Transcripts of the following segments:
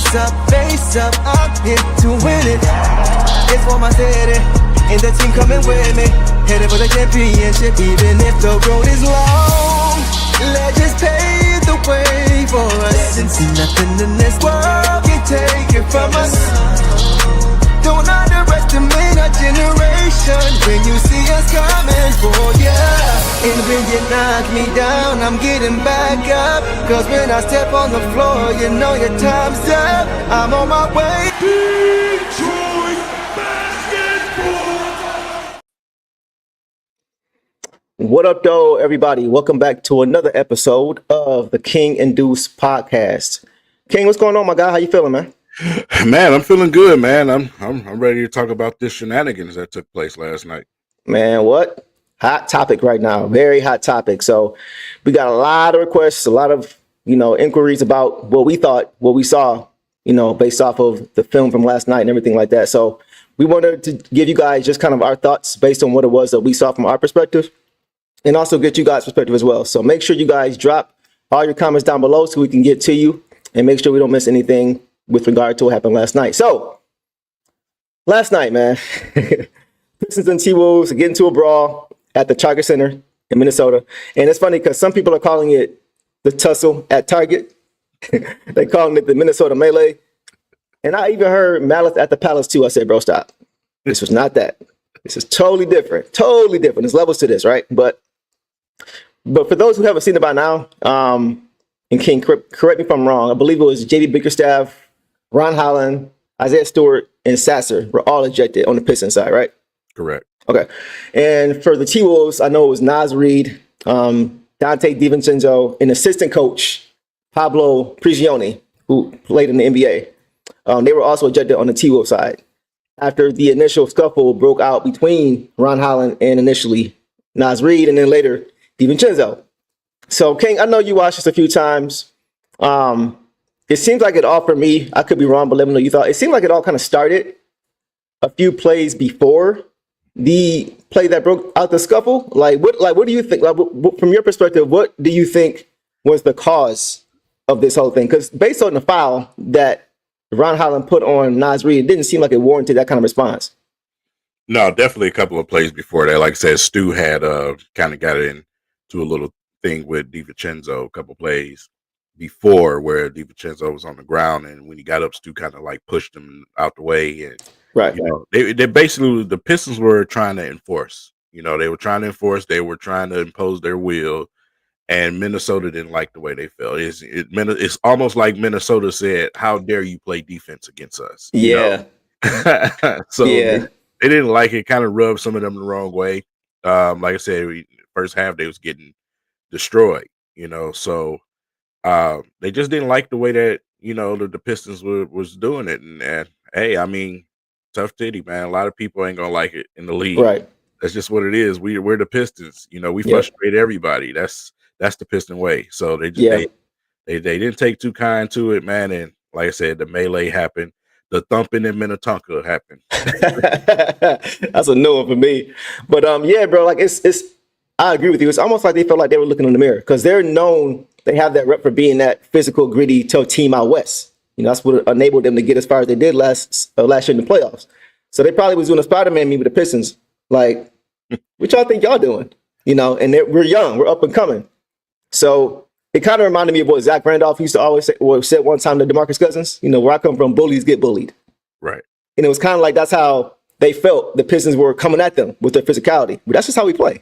face up, I'm here to win it. It's for my city, and the team coming with me. Headed for the championship, even if the road is long. Legends pave the way for us. Nothing in this world can take it from us. Don't underestimate our generation when you see us coming for ya. And when you knock me down, I'm getting back up. Cause when I step on the floor, you know your time's up. I'm on my way. Detroit basketball. What up, though, everybody? Welcome back to another episode of the King and Deuce podcast. King, what's going on, my guy? How you feeling, man? Man, I'm feeling good, man. I'm ready to talk about this shenanigans that took place last night. Man, what? Hot topic right now. Very hot topic. So we got a lot of requests, a lot of, inquiries about what we thought, what we saw, based off of the film from last night and everything like that. So we wanted to give you guys just kind of our thoughts based on what it was that we saw from our perspective and also get you guys' perspective as well. So make sure you guys drop all your comments down below so we can get to you and make sure we don't miss anything with regard to what happened last night. So, last night, man, Pistons and Timberwolves get into a brawl at the Target Center in Minnesota. And it's funny because some people are calling it the tussle at Target. They're calling it the Minnesota Melee. And I even heard Malice at the Palace too. I said, bro, stop. This was not that. This is totally different. Totally different. There's levels to this, right? But for those who haven't seen it by now, and King, correct me if I'm wrong, I believe it was J.B. Bickerstaff, Ron Holland, Isaiah Stewart, and Sasser were all ejected on the Pistons side, right? Correct. Okay. And for the T-Wolves, I know it was Naz Reid, Dante DiVincenzo, and assistant coach Pablo Prigioni, who played in the NBA. They were also ejected on the T-Wolves side after the initial scuffle broke out between Ron Holland and initially Naz Reid, and then later DiVincenzo. So, King, I know you watched this a few times. It seems like it all, for me, I could be wrong, but let me know you thought. It seemed like it all kind of started a few plays before the play that broke out the scuffle. What do you think? From your perspective, what do you think was the cause of this whole thing? Because based on the foul that Ron Holland put on Naz Reid, it didn't seem like it warranted that kind of response. No, definitely a couple of plays before that. Like I said, Stu had kind of got into a little thing with DiVincenzo, a couple plays before where DiVincenzo was on the ground, and when he got up, Stu kind of like pushed him out the way, and right, they basically, the Pistons were trying to enforce. They were trying to enforce. They were trying to impose their will, and Minnesota didn't like the way they felt. It's almost like Minnesota said, "How dare you play defense against us?" Yeah. So yeah, they didn't like it. Kind of rubbed some of them the wrong way. Like I said, first half they was getting destroyed. So. They just didn't like the way that the Pistons was doing it, and hey, I mean, tough titty, man. A lot of people ain't gonna like it in the league. right. That's just what it is. We're the Pistons. We frustrate everybody. That's the Piston way. So they didn't take too kind to it, man. And like I said, the melee happened. The thumping in Minnetonka happened. That's a new one for me. But yeah, bro, like it's. I agree with you. It's almost like they felt like they were looking in the mirror because they're known. They have that rep for being that physical, gritty, tough team out west. That's what enabled them to get as far as they did last year in the playoffs. So they probably was doing a Spider-Man meme with the Pistons. Like, what y'all think y'all doing? And we're young, we're up and coming. So it kind of reminded me of what Zach Randolph used to always say, or said one time to DeMarcus Cousins. Where I come from, bullies get bullied. Right. And it was kind of like that's how they felt the Pistons were coming at them with their physicality. But that's just how we play.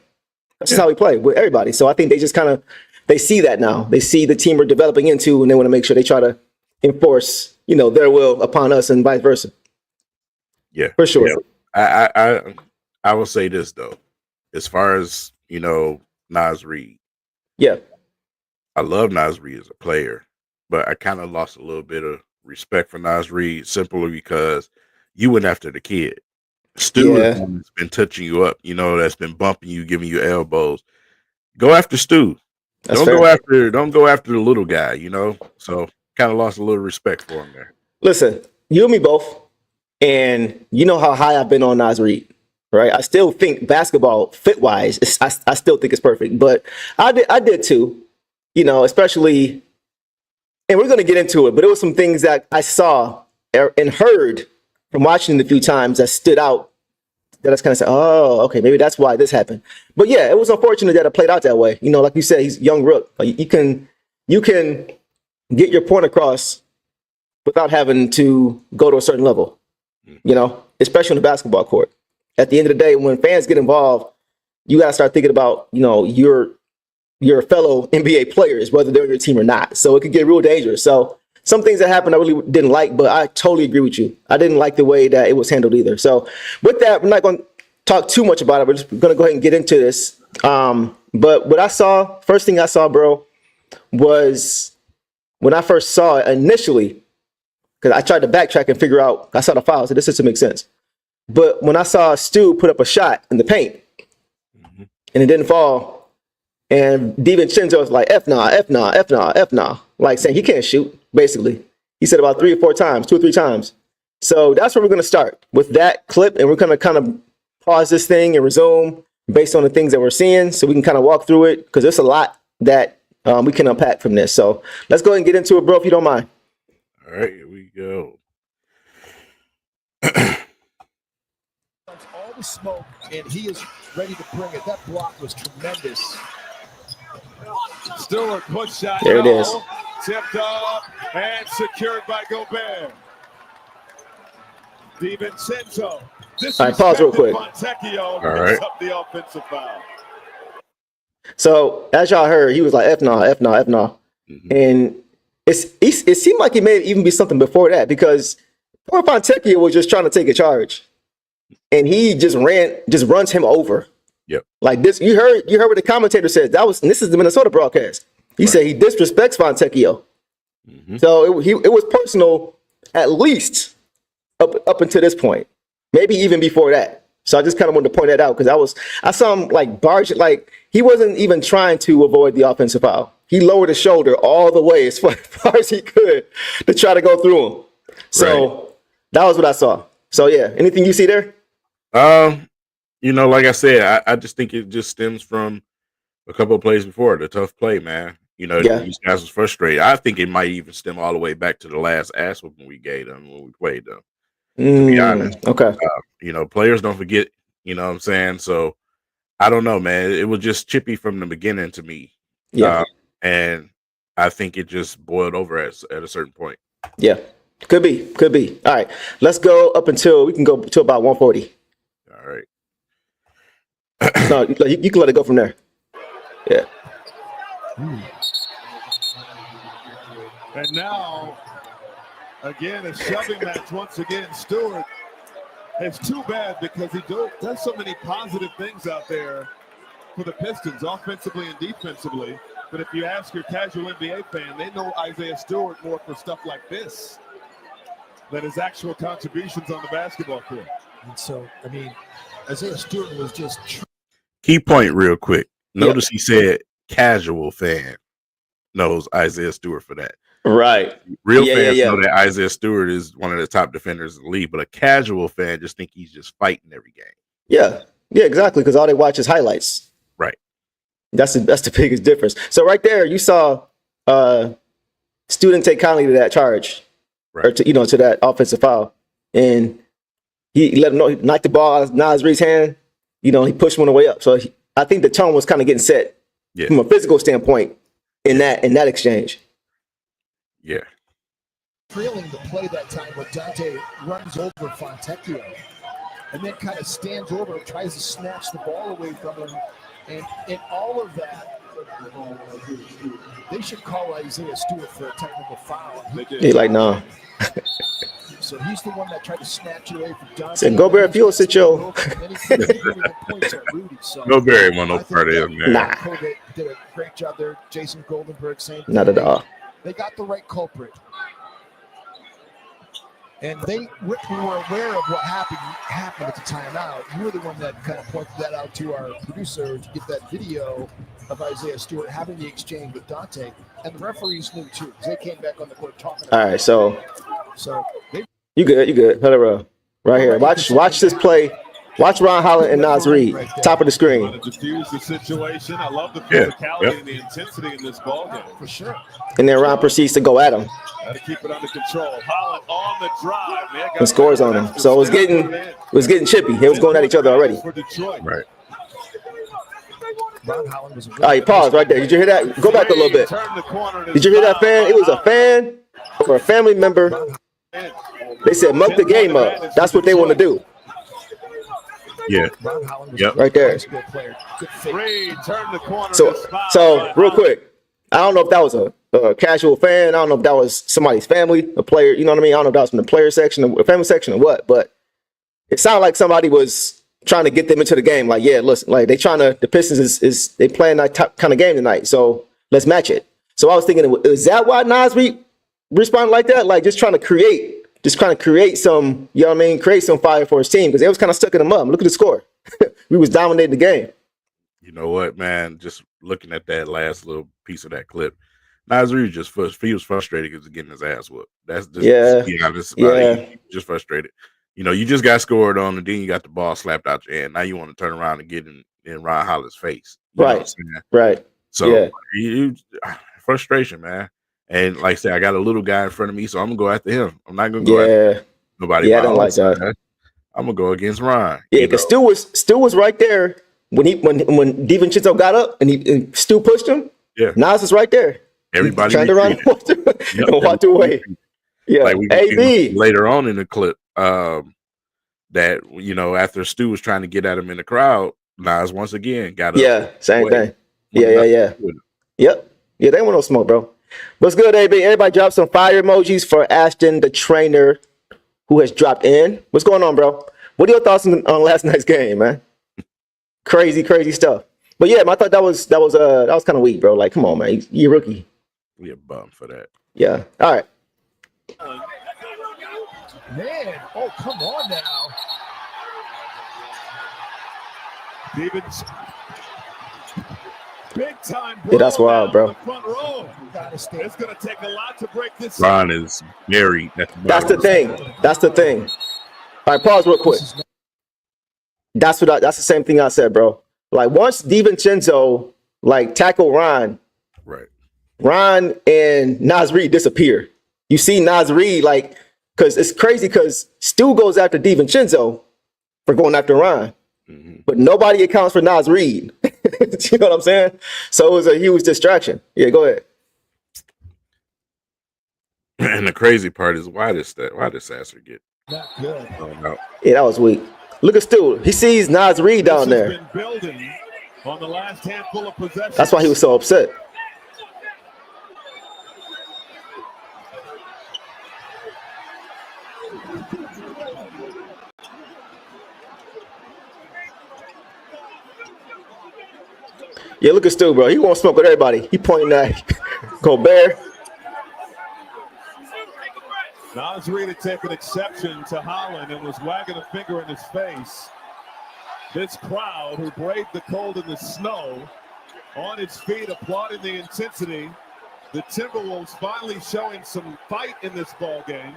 That's just how we play with everybody. So I think they just kind of, they see that now. They see the team we're developing into, and they want to make sure they try to enforce, their will upon us and vice versa. Yeah, for sure. Yeah. I will say this though, as far as Naz Reid. Yeah, I love Naz Reid as a player, but I kind of lost a little bit of respect for Naz Reid simply because you went after the kid. Stu has been touching you up, that's been bumping you, giving you elbows. Go after Stu. Don't go after the little guy, So kind of lost a little respect for him there. Listen, you and me both, and you know how high I've been on Naz Reid, right? I still think basketball fit wise, I still think it's perfect, but I did too, especially and we're going to get into it, but it was some things that I saw and heard from watching it a few times that stood out. That I kind of said, oh, okay, maybe that's why this happened. But yeah, it was unfortunate that it played out that way. You know, like you said, he's young rook. Like, you can get your point across without having to go to a certain level. You know, especially on the basketball court. At the end of the day, when fans get involved, you got to start thinking about, you know, your fellow NBA players, whether they're on your team or not. So it could get real dangerous. So some things that happened I really didn't like, but I totally agree with you. I didn't like the way that it was handled either. So with that, we're not going to talk too much about it. We're just going to go ahead and get into this. But what I saw, first thing I saw, bro, was when I first saw it initially, because I tried to backtrack and figure out, I saw the file, so this doesn't make sense. But when I saw Stu put up a shot in the paint and it didn't fall, and DiVincenzo was like, F nah, F nah, F nah, F nah, like saying he can't shoot, basically. He said about 2 or 3 times. So that's where we're going to start with that clip, and we're going to kind of pause this thing and resume based on the things that we're seeing so we can kind of walk through it, because there's a lot that we can unpack from this. So let's go ahead and get into it, bro, if you don't mind. All right, here we go. All the smoke, and he is ready to bring it. That block was tremendous. Stewart push shot. There it is. Tipped up and secured by Gobert. DiVincenzo. All right, pause real quick. All right. Up the offensive foul. So as y'all heard, he was like, F nah, F nah, F nah. And it seemed like it may even be something before that, because poor Fontecchio was just trying to take a charge. And he just runs him over. Yep. Like this, you heard what the commentator said. And this is the Minnesota broadcast. He said he disrespects Fontecchio. So it was personal, at least up until this point, maybe even before that. So I just kind of wanted to point that out, because I saw him like barge, like he wasn't even trying to avoid the offensive foul. He lowered his shoulder all the way as far as he could to try to go through him. So that was what I saw. So yeah, anything you see there? You know, like I said, I just think it just stems from a couple of plays before, the tough play, man. You know, these guys was frustrated. I think it might even stem all the way back to the last ass whooping we gave them when we played them. To be honest, okay. You know, players don't forget. You know what I'm saying? So I don't know, man. It was just chippy from the beginning to me. Yeah, and I think it just boiled over at a certain point. Yeah, could be. All right, let's go up until we can go to about 140. All right. No, you can let it go from there. Yeah. And now, again, a shoving match once again. Stewart, it's too bad because he does so many positive things out there for the Pistons, offensively and defensively. But if you ask your casual NBA fan, they know Isaiah Stewart more for stuff like this than his actual contributions on the basketball court. And so, I mean, Isaiah Stewart was just... Key point real quick. Notice he said casual fan knows Isaiah Stewart for that. Right. Real fans know that Isaiah Stewart is one of the top defenders in the league, but a casual fan just think he's just fighting every game. Yeah, exactly, because all they watch is highlights. Right. That's the biggest difference. So right there, you saw student take kindly to that charge, or to that offensive foul, and he let him know, he knocked the ball out of Naz Reid's hand. He pushed one way up. So I think the tone was kind of getting set from a physical standpoint in that exchange. Yeah. Trailing the play that time when Dante runs over Fontecchio and then kind of stands over and tries to snatch the ball away from him. And in all of that, they should call Isaiah Stewart for a technical foul. He's like, no. So he's the one that tried to snatch it away from Dante. Said, go Barrett, fuel sit yo. No Barry won no part of it, man. Nah. Did a great job there. Jason Goldenberg, same thing. Not at all. They got the right culprit. And we were aware of what happened at the timeout. You were the one that kind of pointed that out to our producer to get that video of Isaiah Stewart having the exchange with Dante. And the referees knew too, because they came back on the court talking about all right, so they, you good. Let it roll. Right here. Watch this play. Watch Ron Holland and Nas Reed, top of the screen. Want to diffuse the situation. I love the physicality and the intensity in this ball game. For sure. And then Ron proceeds to go at him Got to keep it under control. Holland on the drive, man. and scores on him. So it was getting chippy. They was going at each other already. For Detroit. Right. Ron Holland was a All right, pause right there. Did you hear that? Go back a little bit. Turn the corner and Did you hear that fan? It was a fan or a family member. They said, "Muck the game up." That's what they want to do. Yeah. Ron Holland was Yep. a Right there. good player. Good fake. Reed turned the corner. So real quick, I don't know if that was a casual fan. I don't know if that was somebody's family, a player. You know what I mean? I don't know if that was from the player section, or family section, or what. But it sounded like somebody was trying to get them into the game. Like, yeah, listen, like the Pistons is they playing that kind of game tonight. So let's match it. So I was thinking, is that why Nas responded like that? Like just trying to create some, you know what I mean? Create some fire for his team because they was kind of stucking him up. Look at the score. We was dominating the game. You know what, man? Just looking at that last little piece of that clip, Nas Reed he was frustrated because he's getting his ass whooped. That's just to be honest about it. He just frustrated. You know, you just got scored on, and then you got the ball slapped out your hand. Now you want to turn around and get in Ron Holland's face. You know what I'm saying? Right. So frustration, man. And like I said, I got a little guy in front of me, so I'm gonna go after him. I'm not gonna go after nobody. Yeah, I don't like that. I'm gonna go against Ron. Yeah, because Stu was right there when DiVincenzo got up and Stu pushed him. Yeah, Nas is right there. Everybody trying to run and walk away. Yeah, like we AB later on in the clip. That after Stu was trying to get at him in the crowd, Nas once again got up. Yeah, same thing. Yeah. Yep. Yeah, they want no smoke, bro. What's good, AB? Everybody drop some fire emojis for Ashton, the trainer, who has dropped in. What's going on, bro? What are your thoughts on last night's game, man? Crazy stuff. But yeah, man, I thought that was kind of weak, bro. Like, come on, man, you're a rookie. We a bum for that. Yeah. All right. Man, oh, come on now. Stevens. Big time. Yeah, that's wild, bro. Front row. It's going to take a lot to break this. Ron is married. That's the thing. All right, pause real quick. That's the same thing I said, bro. Like once DiVincenzo tackle Ron, right? Ron and Nas Reed disappear. You see Nas Reed because it's crazy because Stu goes after DiVincenzo for going after Ron, but nobody accounts for Nas Reed. You know what I'm saying? So it was a huge distraction. Yeah, go ahead. And the crazy part is why this Sasser get not good. Yeah, that was weak. Look at Stu. He sees Nas Reed down there. Been building on the last handful of possessions. That's why he was so upset. Yeah, look at Stu, bro. He won't smoke with everybody. He pointing at Gobert. Nas Reed had taken exception to Holland and was wagging a finger in his face. This crowd who braved the cold and the snow on its feet, applauding the intensity. The Timberwolves finally showing some fight in this ball game.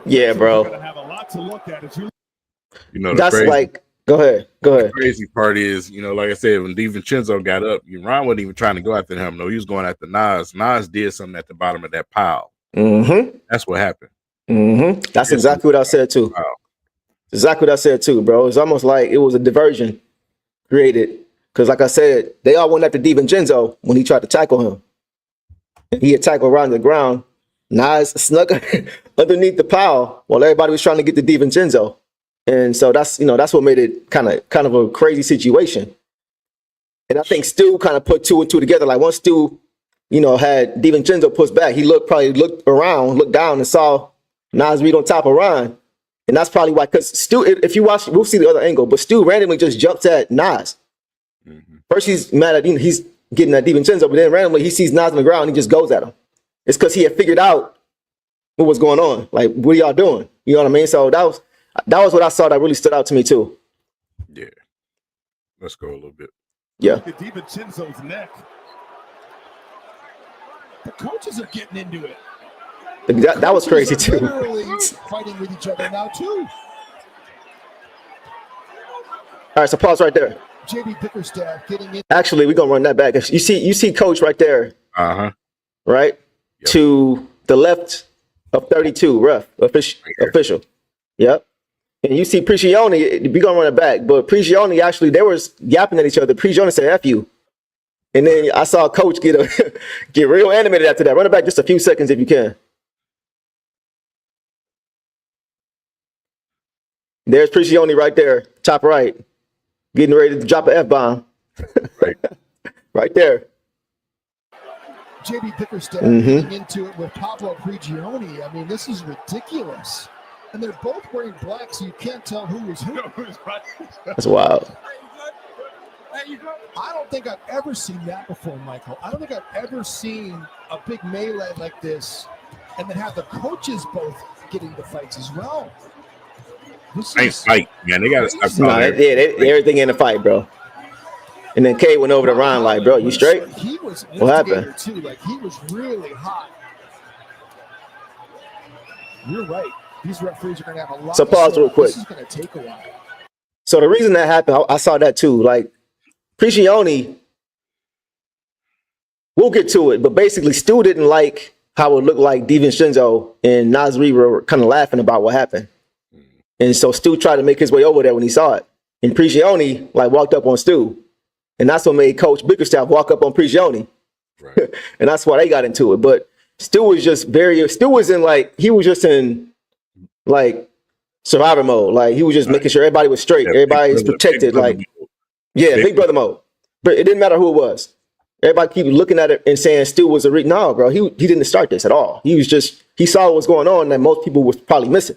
Yeah, bro. Going to have a lot to look at as that's go ahead. The crazy part is, like I said, when DiVincenzo got up, Ron wasn't even trying to go after him. No, he was going after Nas. Nas did something at the bottom of that pile. That's what happened. That's exactly what I said too. Wow. Exactly what I said too, bro. It's almost like it was a diversion created because, like I said, they all went after DiVincenzo when he tried to tackle him. He had tackled around the ground. Nas snuck underneath the pile while everybody was trying to get to DiVincenzo. And so that's what made it kind of a crazy situation. And I think Stu kind of put two and two together. Like once Stu, had DiVincenzo pushed back, he looked around, looked down and saw Nas Reed on top of Ron. And that's probably why, because Stu, if you watch, we'll see the other angle, but Stu randomly just jumps at Nas. First he's mad at, he's getting at DiVincenzo, but then randomly he sees Nas on the ground and he just goes at him. It's because he had figured out what was going on. Like, what are y'all doing? You know what I mean? So that was what I saw that really stood out to me too. Yeah. Let's go a little bit. Yeah. Look at DiVincenzo's neck. The coaches are getting into it. That was crazy too. Literally fighting with each other now too. All right, so pause right there. JB Bickerstaff getting in. Actually, we're gonna run that back. You see Coach right there, right? Yep. To the left of 32, ref, official. Yep. And you see Prigioni, we're gonna run it back, but Prigioni actually, they were yapping at each other. Prigioni said F you. And then I saw Coach get real animated after that. Run it back just a few seconds if you can. There's Prigioni right there, top right, getting ready to drop an F-bomb. Right there. JB Bickerstaff getting into it with Pablo Prigioni. I mean, this is ridiculous. And they're both wearing black, so you can't tell who is who. That's wild. I don't think I've ever seen that before, Michael. I don't think I've ever seen a big melee like this and then have the coaches both getting the fights as well. This Ain't fight, man. They gotta stop calling everything in the fight, bro. And then Kay went over to Ron like, bro, you straight? He was an What happened? instigator, too. Like, he was really hot. You're right. These referees are going to have a lot So pause real quick. This is going to take a while. So the reason that happened, I saw that too. Like, Prigioni, we'll get to it, but basically Stu didn't like how it looked like DiVincenzo and Nasri were kind of laughing about what happened. And so Stu tried to make his way over there when he saw it. And Prigioni like walked up on Stu. And that's what made Coach Bickerstaff walk up on Prigioni. Right. And that's why they got into it. But Stu was just he was just in like survivor mode. Like he was just making sure everybody was straight. Everybody was protected. Big brother mode. But it didn't matter who it was. Everybody keep looking at it and saying Stu was no, bro. He didn't start this at all. He saw what was going on that most people was probably missing.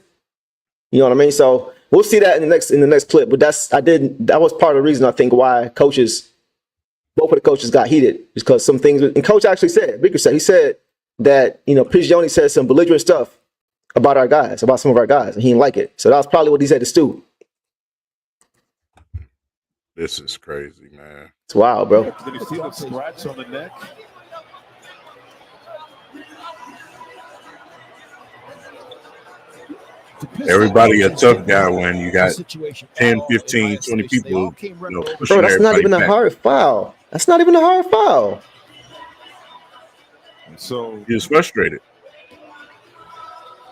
You know what I mean? So we'll see that in the next clip. But that was part of the reason I think why both of the coaches got heated, because some things, and Coach actually said, he said that, Prigioni said some belligerent stuff about some of our guys, and he didn't like it. So that was probably what he said to Stu. This is crazy, man. It's wild, bro. Did you see the scratch on the neck? Everybody a tough guy when you got 10, 15, 20 people, pushing bro, that's not even back. a hard foul. That's not even a hard foul. So He was frustrated.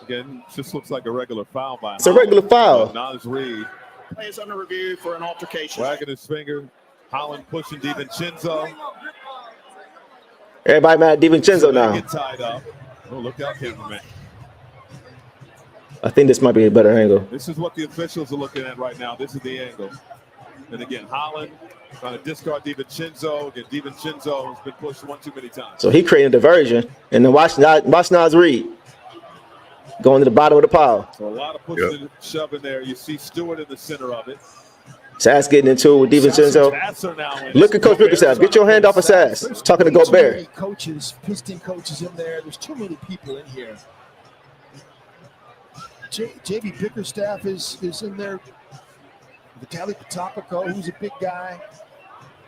again, just looks like a regular foul by It's a regular foul. Naz Reid Play is under review for an altercation. wagging his finger. Holland pushing DiVincenzo. Everybody mad at DiVincenzo now. Get tied up. Oh, look out, cameraman. I think this might be a better angle. This is what the officials are looking at right now. This is the angle. And again, Holland trying to discard DiVincenzo. Again, DiVincenzo has been pushed one too many times. So he created a diversion, and then watch Naz Reid going to the bottom of the pile. So a lot of pushing and shoving there. You see Stewart in the center of it. Sass getting into it with DiVincenzo. Look at Coach Bickerstaff. Get your hand off of Sass. Talking to Gobert. Piston coaches in there. There's too many people in here. JB Bickerstaff is in there. Vitaly Potapico, who's a big guy.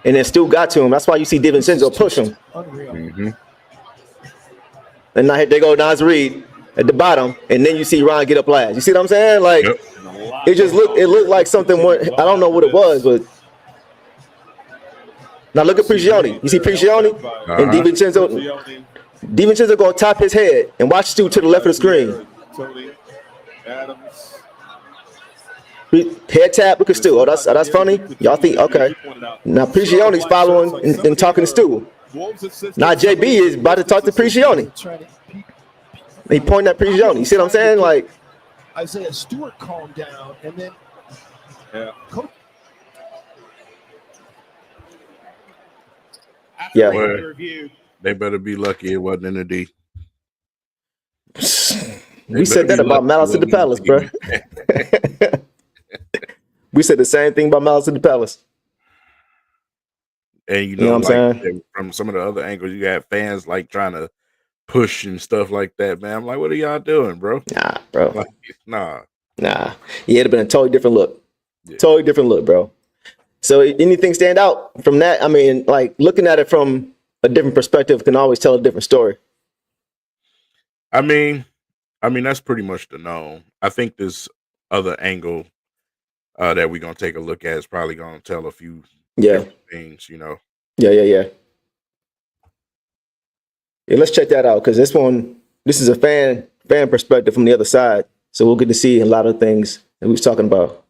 And then Stu got to him. That's why you see DiVincenzo push him. Unreal. Mm-hmm. And now here they go, Naz Reid at the bottom, and then you see Ron get up last. You see what I'm saying? Like, it looked like something. I don't know what it was, but now look at Prigioni. You see Prigioni and DiVincenzo. DiVincenzo gonna top his head and watch Stu to the left of the screen. Tony Adams. Head tap, look at Stu. Oh, that's funny. Y'all think okay? Now Prigioni's following and talking to Stu. Now JB is about to talk to Prigioni. He pointing at Prigioni. You see what I'm saying? Like Isaiah Stewart calmed down, and then yeah. Well, they better be lucky it wasn't in the D. We said that about Malice at the Palace, bro. We said the same thing about Malice at the Palace. And you know what I'm saying? From some of the other angles, you got fans like trying to push and stuff like that, man. I'm like, what are y'all doing, bro? Nah, bro. Like, nah. Yeah, it'd have been a totally different look. Yeah. Totally different look, bro. So anything stand out from that? I mean, like looking at it from a different perspective can always tell a different story. I mean, I mean, that's pretty much the known. I think this other angle that we're gonna take a look at is probably gonna tell a few different things, Yeah. Yeah. Let's check that out because this is a fan perspective from the other side. So we'll get to see a lot of things that we was talking about.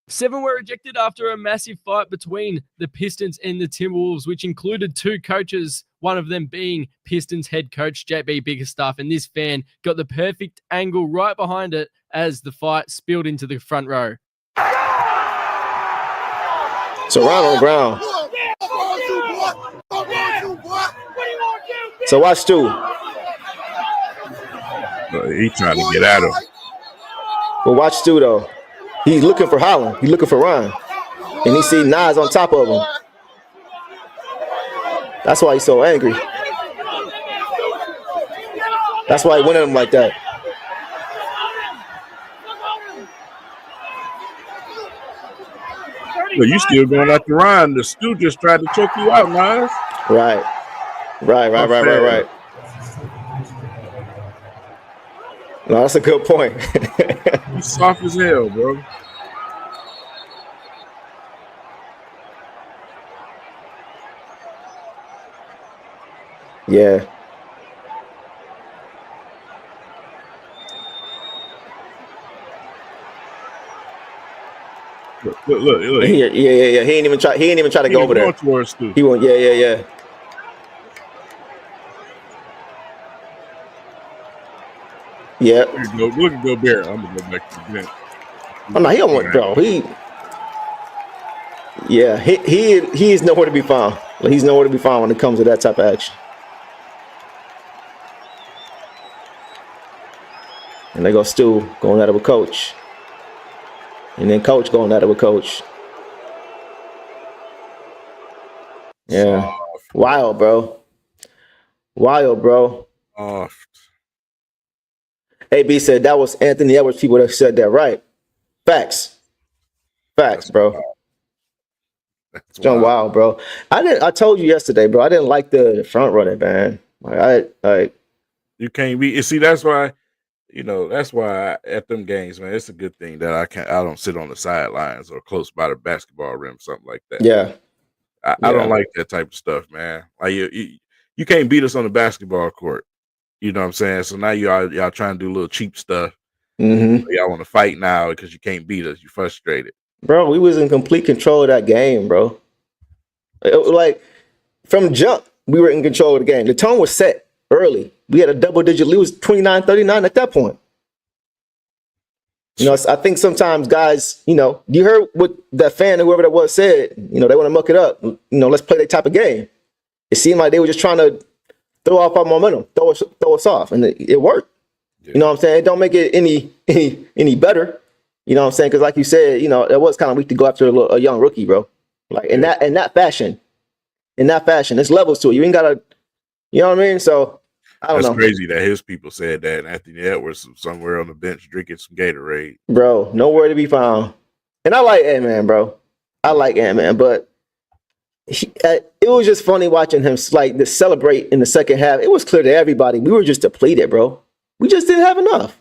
7 were ejected after a massive fight between the Pistons and the Timberwolves, which included 2 coaches, one of them being Pistons head coach JB Bickerstaff. And this fan got the perfect angle right behind it as the fight spilled into the front row. So round on ground. So watch Stu. He's trying to get at him. Well, watch Stu though. He's looking for Holland. He's looking for Ron. And he see Nas on top of him. That's why he's so angry. That's why he went at him like that. But you still going after Ron. The Stu just tried to choke you out, Nas. Right. No, that's a good point. He's soft as hell, bro. Yeah. Look. Yeah. He ain't even try to go over there. He won't. Yeah. Yeah. Look at Gobert. I'm gonna go back to the bench. Oh no, he don't want, bro. He is nowhere to be found. Like, he's nowhere to be found when it comes to that type of action. And they go Stu going at it with coach. And then coach going at it with coach. Yeah. Wild, bro. AB said that was Anthony Edwards people that said that, right? Facts, bro. That's wild, bro. I told you yesterday, bro. I didn't like the front running, man. You can't be. See, that's why. That's why at them games, man, it's a good thing that I don't sit on the sidelines or close by the basketball rim, something like that. Yeah. I don't like that type of stuff, man. Like you can't beat us on the basketball court. You know what I'm saying? So now y'all trying to do a little cheap stuff. Mm-hmm. Y'all want to fight now because you can't beat us. You're frustrated. Bro, we was in complete control of that game, bro. Like, from jump, we were in control of the game. The tone was set early. We had a double-digit lead. It was 29-39 at that point. I think sometimes guys, you heard what that fan or whoever that was said, they want to muck it up. Let's play that type of game. It seemed like they were just trying to throw off our momentum, throw us off, and it worked. Yeah. You know what I'm saying? It don't make it any better. You know what I'm saying? Because like you said, it was kind of weak to go after a young rookie, bro. Like in that fashion, there's levels to it. You ain't gotta, you know what I mean? So I don't know. That's crazy that his people said that. And Anthony Edwards somewhere on the bench drinking some Gatorade, bro. Nowhere to be found. And I like Ant-Man, bro. But it was just funny watching him to celebrate in the second half. It was clear to everybody we were just depleted, bro. We just didn't have enough.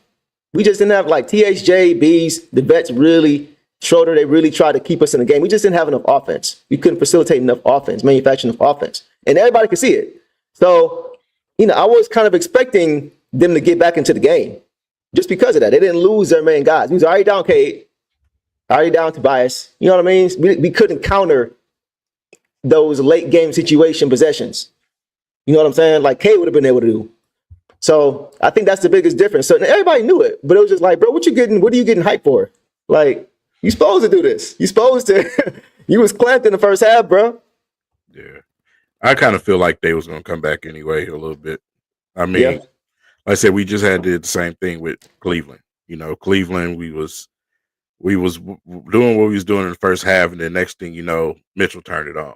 We just didn't have THJ, Bees, the vets really, Schroeder, they really tried to keep us in the game. We just didn't have enough offense. We couldn't facilitate enough offense, manufacture enough offense. And everybody could see it. So, I was kind of expecting them to get back into the game just because of that. They didn't lose their main guys. We was already down Cade, already down Tobias. You know what I mean? We couldn't counter those late game situation possessions. You know what I'm saying? Like Cade would have been able to do. So I think that's the biggest difference. So everybody knew it, but it was just like, bro, what are you getting hyped for? Like, you supposed to do this. You supposed to. You was clamped in the first half, bro. Yeah. I kind of feel like they was going to come back anyway a little bit. I mean, like I said, we just did the same thing with Cleveland. Cleveland, we was doing what we was doing in the first half, and the next thing Mitchell turned it on.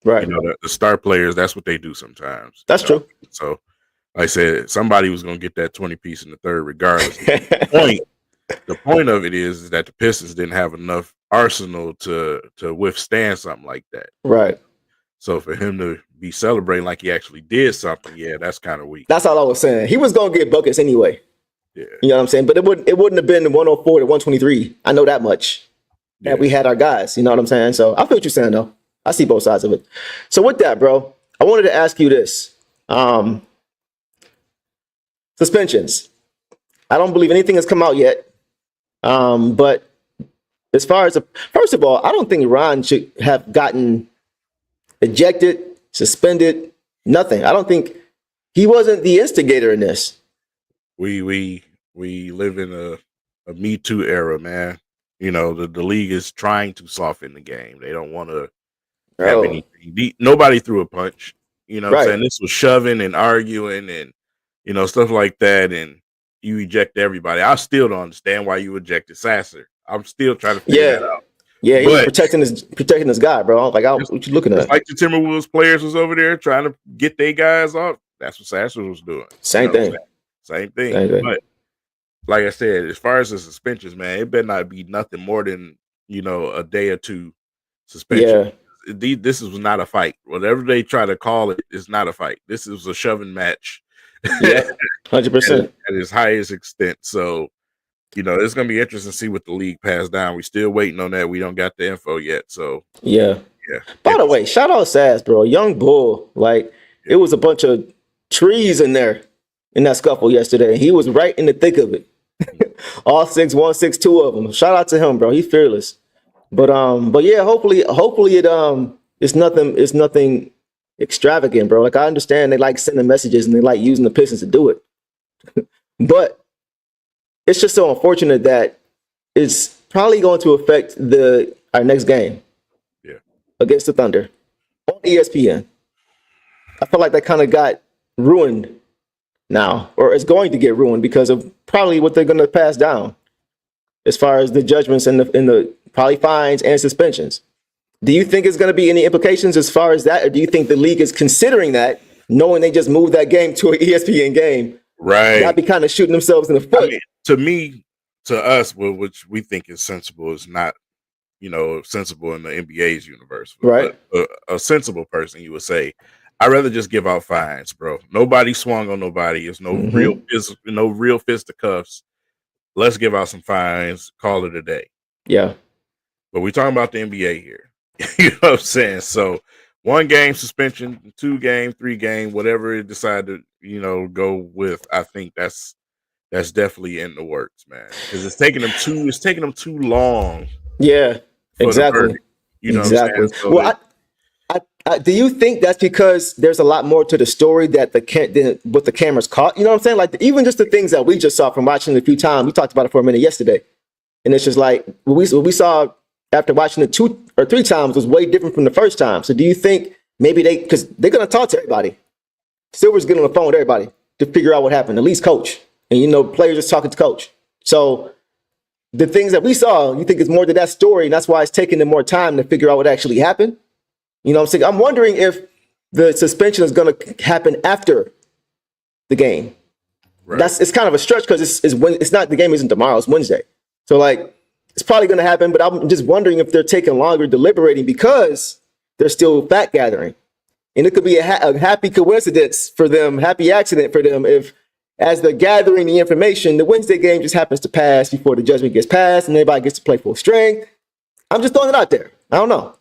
Right. The star players, that's what they do sometimes. That's true. So, like I said, somebody was going to get that 20-piece in the third regardless. The point of it is that the Pistons didn't have enough arsenal to withstand something like that. Right. So for him to be celebrating like he actually did something, that's kind of weak. That's all I was saying. He was going to get buckets anyway. Yeah. You know what I'm saying? But it wouldn't have been 104 to 123. I know that much. That we had our guys. You know what I'm saying? So I feel what you're saying, though. I see both sides of it. So with that, bro, I wanted to ask you this. Suspensions. I don't believe anything has come out yet. But as far as first of all, I don't think Ron should have gotten ejected, suspended, nothing. I don't think he wasn't the instigator in this. We live in a Me Too era, man. You know, the league is trying to soften the game. They don't want to have anything. Nobody threw a punch. You know what I'm saying? This was shoving and arguing and, you know, stuff like that. And you eject everybody. I still don't understand why you ejected Sasser. I'm still trying to figure that out. Yeah, he was protecting his guy, bro. Like, what you looking at? Like the Timberwolves players was over there trying to get their guys off. That's what Sasser was doing. Same thing. But like I said, as far as the suspensions, man, it better not be nothing more than, you know, a day or two suspension. Yeah. This was not a fight. Whatever they try to call it, it's not a fight. This is a shoving match. Yeah, 100%. At its highest extent. So, you know, it's going to be interesting to see what the league passed down. We're still waiting on that. We don't got the info yet. So, yeah. By the way, shout out Sass, bro. Young bull. Like, it was a bunch of trees in there in that scuffle yesterday. He was right in the thick of it. All 6'1", 6'2" of them. Shout out to him, bro. He's fearless. But yeah, hopefully it's nothing extravagant, bro. Like, I understand they like sending messages and they like using the Pistons to do it. But it's just so unfortunate that it's probably going to affect our next game. Yeah. Against the Thunder on ESPN. I feel like that kind of got ruined now, or it's going to get ruined because of probably what they're going to pass down as far as the judgments and the probably fines and suspensions. Do you think it's going to be any implications as far as that, or do you think the league is considering that, knowing they just moved that game to an ESPN game? Right. That'd be kind of shooting themselves in the foot. I mean, to us, which we think is sensible, is not, you know, sensible in the NBA's universe. Right. But a sensible person, you would say, I'd rather just give out fines, bro. Nobody swung on nobody. It's no real fisticuffs. Let's give out some fines. Call it a day. Yeah. But we're talking about the NBA here. You know what I'm saying? So 1 game suspension, 2 game, 3 game, whatever it decided to, you know, go with. I think that's definitely in the works, man. Because it's taking them too long. Yeah. Exactly. You know exactly. what I'm saying? So well, do you think that's because there's a lot more to the story than what the cameras caught? You know what I'm saying? Like, even just the things that we just saw from watching it a few times. We talked about it for a minute yesterday. And it's just like what we saw after watching it 2 or 3 times was way different from the first time. So do you think maybe because they're going to talk to everybody. Silver's getting on the phone with everybody to figure out what happened, at least coach. And, you know, players just talking to coach. So the things that we saw, you think it's more to that story, and that's why it's taking them more time to figure out what actually happened? You know what I'm saying? I'm wondering if the suspension is going to happen after the game. Right. It's kind of a stretch because it's not, the game isn't tomorrow, it's Wednesday. So, like, it's probably going to happen, but I'm just wondering if they're taking longer deliberating because they're still fact gathering. And it could be a happy coincidence for them, happy accident for them, if as they're gathering the information, the Wednesday game just happens to pass before the judgment gets passed and everybody gets to play full strength. I'm just throwing it out there. I don't know.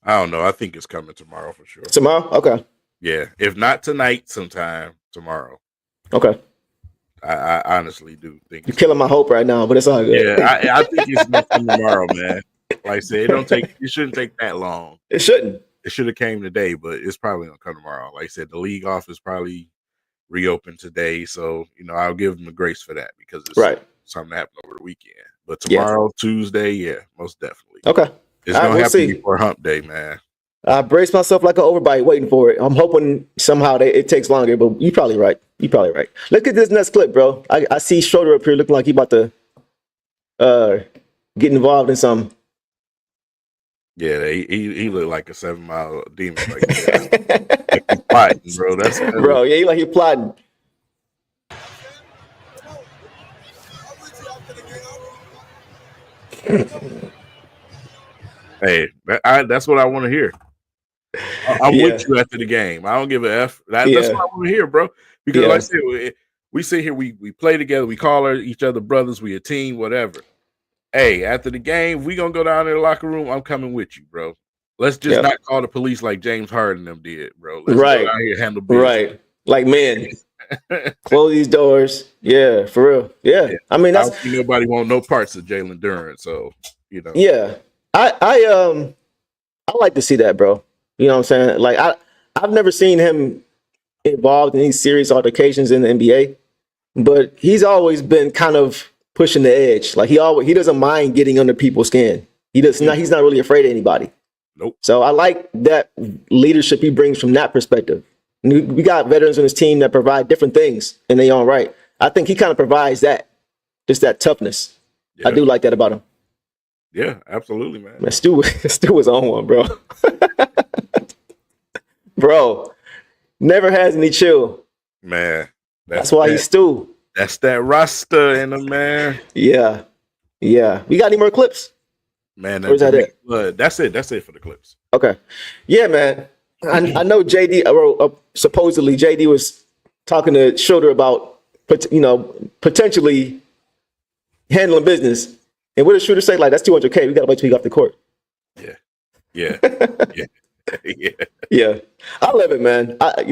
I think it's coming tomorrow for sure. Tomorrow? Okay. Yeah. If not tonight, sometime tomorrow. Okay. I honestly do think you're killing my hope right now, but it's all good. Yeah, I think it's nothing tomorrow, man. Like I said, it shouldn't take that long. It shouldn't. It should have came today, but it's probably gonna come tomorrow. Like I said, the league office probably reopened today, so you know I'll give them a grace for that because it's something that happened over the weekend. But tomorrow, Tuesday, most definitely. Okay. It's gonna happen before Hump Day, man. I brace myself like an overbite waiting for it. I'm hoping somehow it takes longer, but you're probably right. Look at this next clip, bro. I see Schroeder up here looking like he about to get involved in something. Yeah, he looked like a 7 Mile demon. Like he's plotting, bro. Bro, yeah, he like he's plotting. Hey, that's what I want to hear. I'm with you after the game. I don't give a F. That's what I want to hear, bro. Because like I said, We sit here, we play together, we call each other brothers, we a team, whatever. Hey, after the game, we gonna go down in the locker room. I'm coming with you, bro. Let's just not call the police like James Harden them did, bro. Let's go out here and handle business. Right. Like, man, close these doors. Yeah, for real. Yeah. I mean, I don't think nobody want no parts of Jalen Duren, so you know. Yeah. I like to see that, bro. You know what I'm saying? Like, I've never seen him involved in these serious altercations in the NBA, but he's always been kind of pushing the edge. Like, he doesn't mind getting under people's skin. He's not really afraid of anybody. Nope. So I like that leadership he brings from that perspective. We got veterans on his team that provide different things in their own right. I think he kind of provides that, just that toughness. Yeah. I do like that about him. Yeah, absolutely, man. Man, Stu was on one, bro. Bro, never has any chill. Man, that's why he's Stu. That's that roster in him, man. Yeah. We got any more clips? Man, where's that at? That's it. That's it for the clips. Okay. Yeah, man. I know JD. Supposedly JD was talking to Schroeder about, potentially handling business. And what did Schroeder say? Like, that's $200K. We got to wait till he got off the court. Yeah. Yeah. I love it, man. I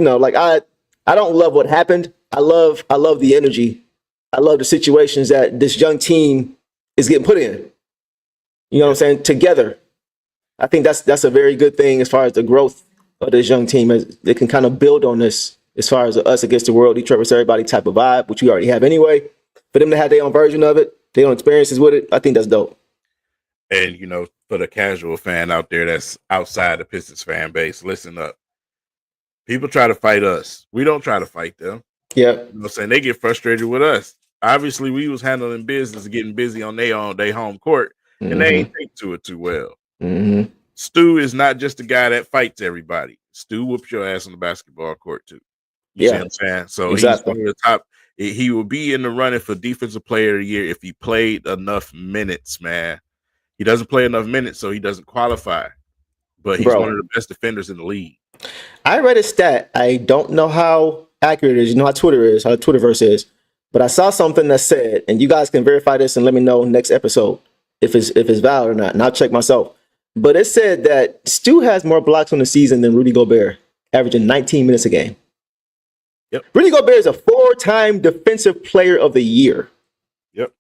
don't love what happened. I love the energy. I love the situations that this young team is getting put in. You know what I'm saying? Together. I think that's a very good thing as far as the growth of this young team. As they can kind of build on this as far as us against the world, Detroit versus everybody type of vibe, which we already have anyway. For them to have their own version of it, their own experiences with it, I think that's dope. And, for the casual fan out there that's outside the Pistons fan base, listen up. People try to fight us. We don't try to fight them. Yeah. You know what I'm saying? They get frustrated with us. Obviously, we was handling business and getting busy on their home court, and they ain't take to it too well. Mm-hmm. Stu is not just the guy that fights everybody. Stu whoops your ass on the basketball court, too. You see what I'm saying? So exactly. He's one of the top. He will be in the running for Defensive Player of the Year if he played enough minutes, man. He doesn't play enough minutes, so he doesn't qualify. But he's one of the best defenders in the league. I read a stat. I don't know how accurate it is. You know how Twitter is, how the Twitterverse is. But I saw something that said, and you guys can verify this and let me know next episode if it's valid or not, and I'll check myself. But it said that Stu has more blocks on the season than Rudy Gobert, averaging 19 minutes a game. Yep. Rudy Gobert is a 4-time Defensive Player of the Year. Yep.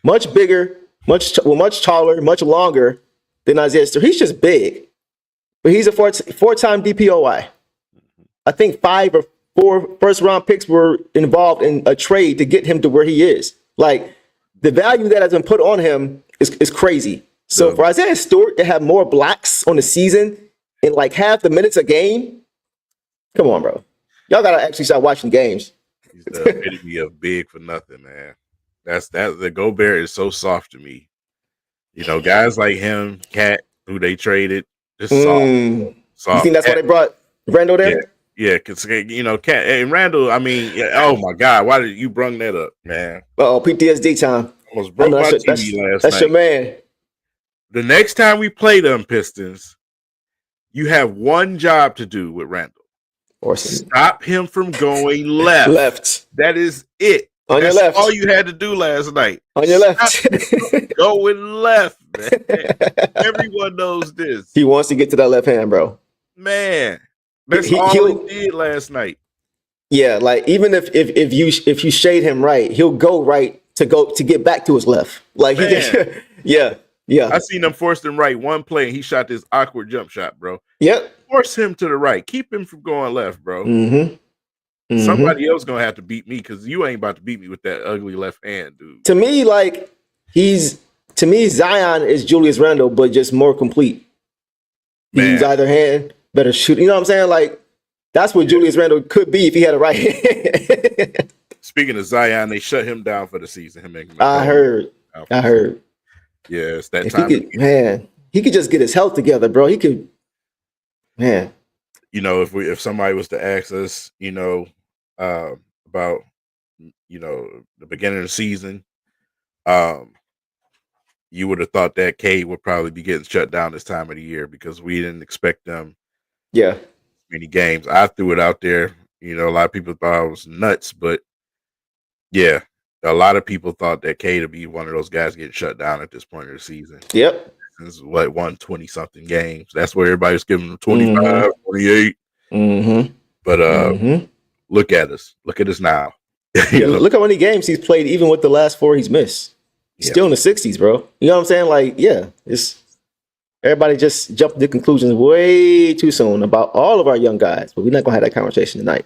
Much bigger, much taller, much longer than Isaiah Stewart. He's just big, but he's a four-time DPOY. I think 5 or 4 first-round picks were involved in a trade to get him to where he is. Like, the value that has been put on him is crazy. So for Isaiah Stewart to have more blocks on the season in like half the minutes a game, come on, bro. Y'all gotta actually start watching games. He's the epitome of big for nothing, man. The Gobert is so soft to me. Guys like him, Cat, who they traded, just soft. You think that's why they brought Randall there? Yeah, because Cat and Randall. I mean, oh my God, why did you bring that up, man? PTSD time. Almost broke my TV last night. That's your man. The next time we play them Pistons, you have one job to do with Randall. Stop him from going left. That is it. On your left. All you had to do last night. On your left. Going left, man. Everyone knows this. He wants to get to that left hand, bro. Man, that's all he did last night. Yeah, like even if you shade him right, he'll go right to get back to his left. Like he just, yeah. I seen him force him right one play, and he shot this awkward jump shot, bro. Yep. Force him to the right. Keep him from going left, bro. Somebody else gonna have to beat me because you ain't about to beat me with that ugly left hand, dude. To me, Zion is Julius Randle, but just more complete. He uses either hand, better shoot. You know what I'm saying? Like that's what Julius Randle could be if he had a right hand. Speaking of Zion, they shut him down for the season. I heard. Yeah, it's that time. He could just get his health together, bro. He could, man. If somebody was to ask us, about, the beginning of the season, you would have thought that Cade would probably be getting shut down this time of the year because we didn't expect them. Yeah. Many games. I threw it out there, You know, a lot of people thought I was nuts, but yeah, a lot of people thought that Cade would be one of those guys getting shut down at this point of the season. Yep. This is what, 120-something games. That's where everybody's giving him 25, 28. But look at us. Look at us now. Yeah, look how many games he's played, even with the last 4 he's missed. He's still in the 60s, bro. You know what I'm saying? Like, yeah, it's everybody just jumped to conclusions way too soon about all of our young guys. But we're not gonna have that conversation tonight.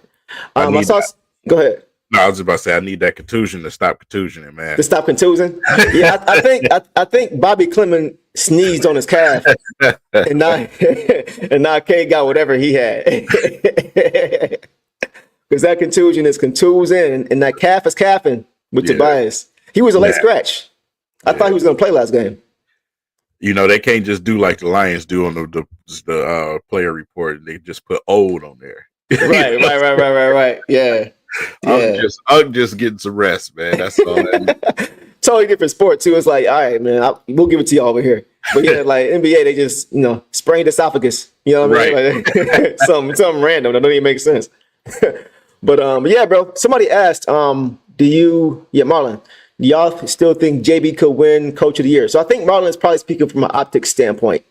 Go ahead. No, I was just about to say I need that contusion to stop contusioning, man. To stop contusing? Yeah, I think Bobby Clement sneezed on his calf, and now Cade got whatever he had. Because that contusion is contusing, and that calf is calfing with Tobias. He was a late scratch. I thought he was going to play last game. You know, they can't just do like the Lions do on the player report. They just put old on there. Right. Yeah. I'm just getting some rest, man. That's all. Totally different sport too. It's like, all right, man, we'll give it to you over here. But yeah, like NBA, they just sprained esophagus. You know what I mean? Like, something random that don't even make sense. But yeah, bro. Somebody asked, Marlon, do y'all still think JB could win Coach of the Year? So I think Marlon is probably speaking from an optics standpoint,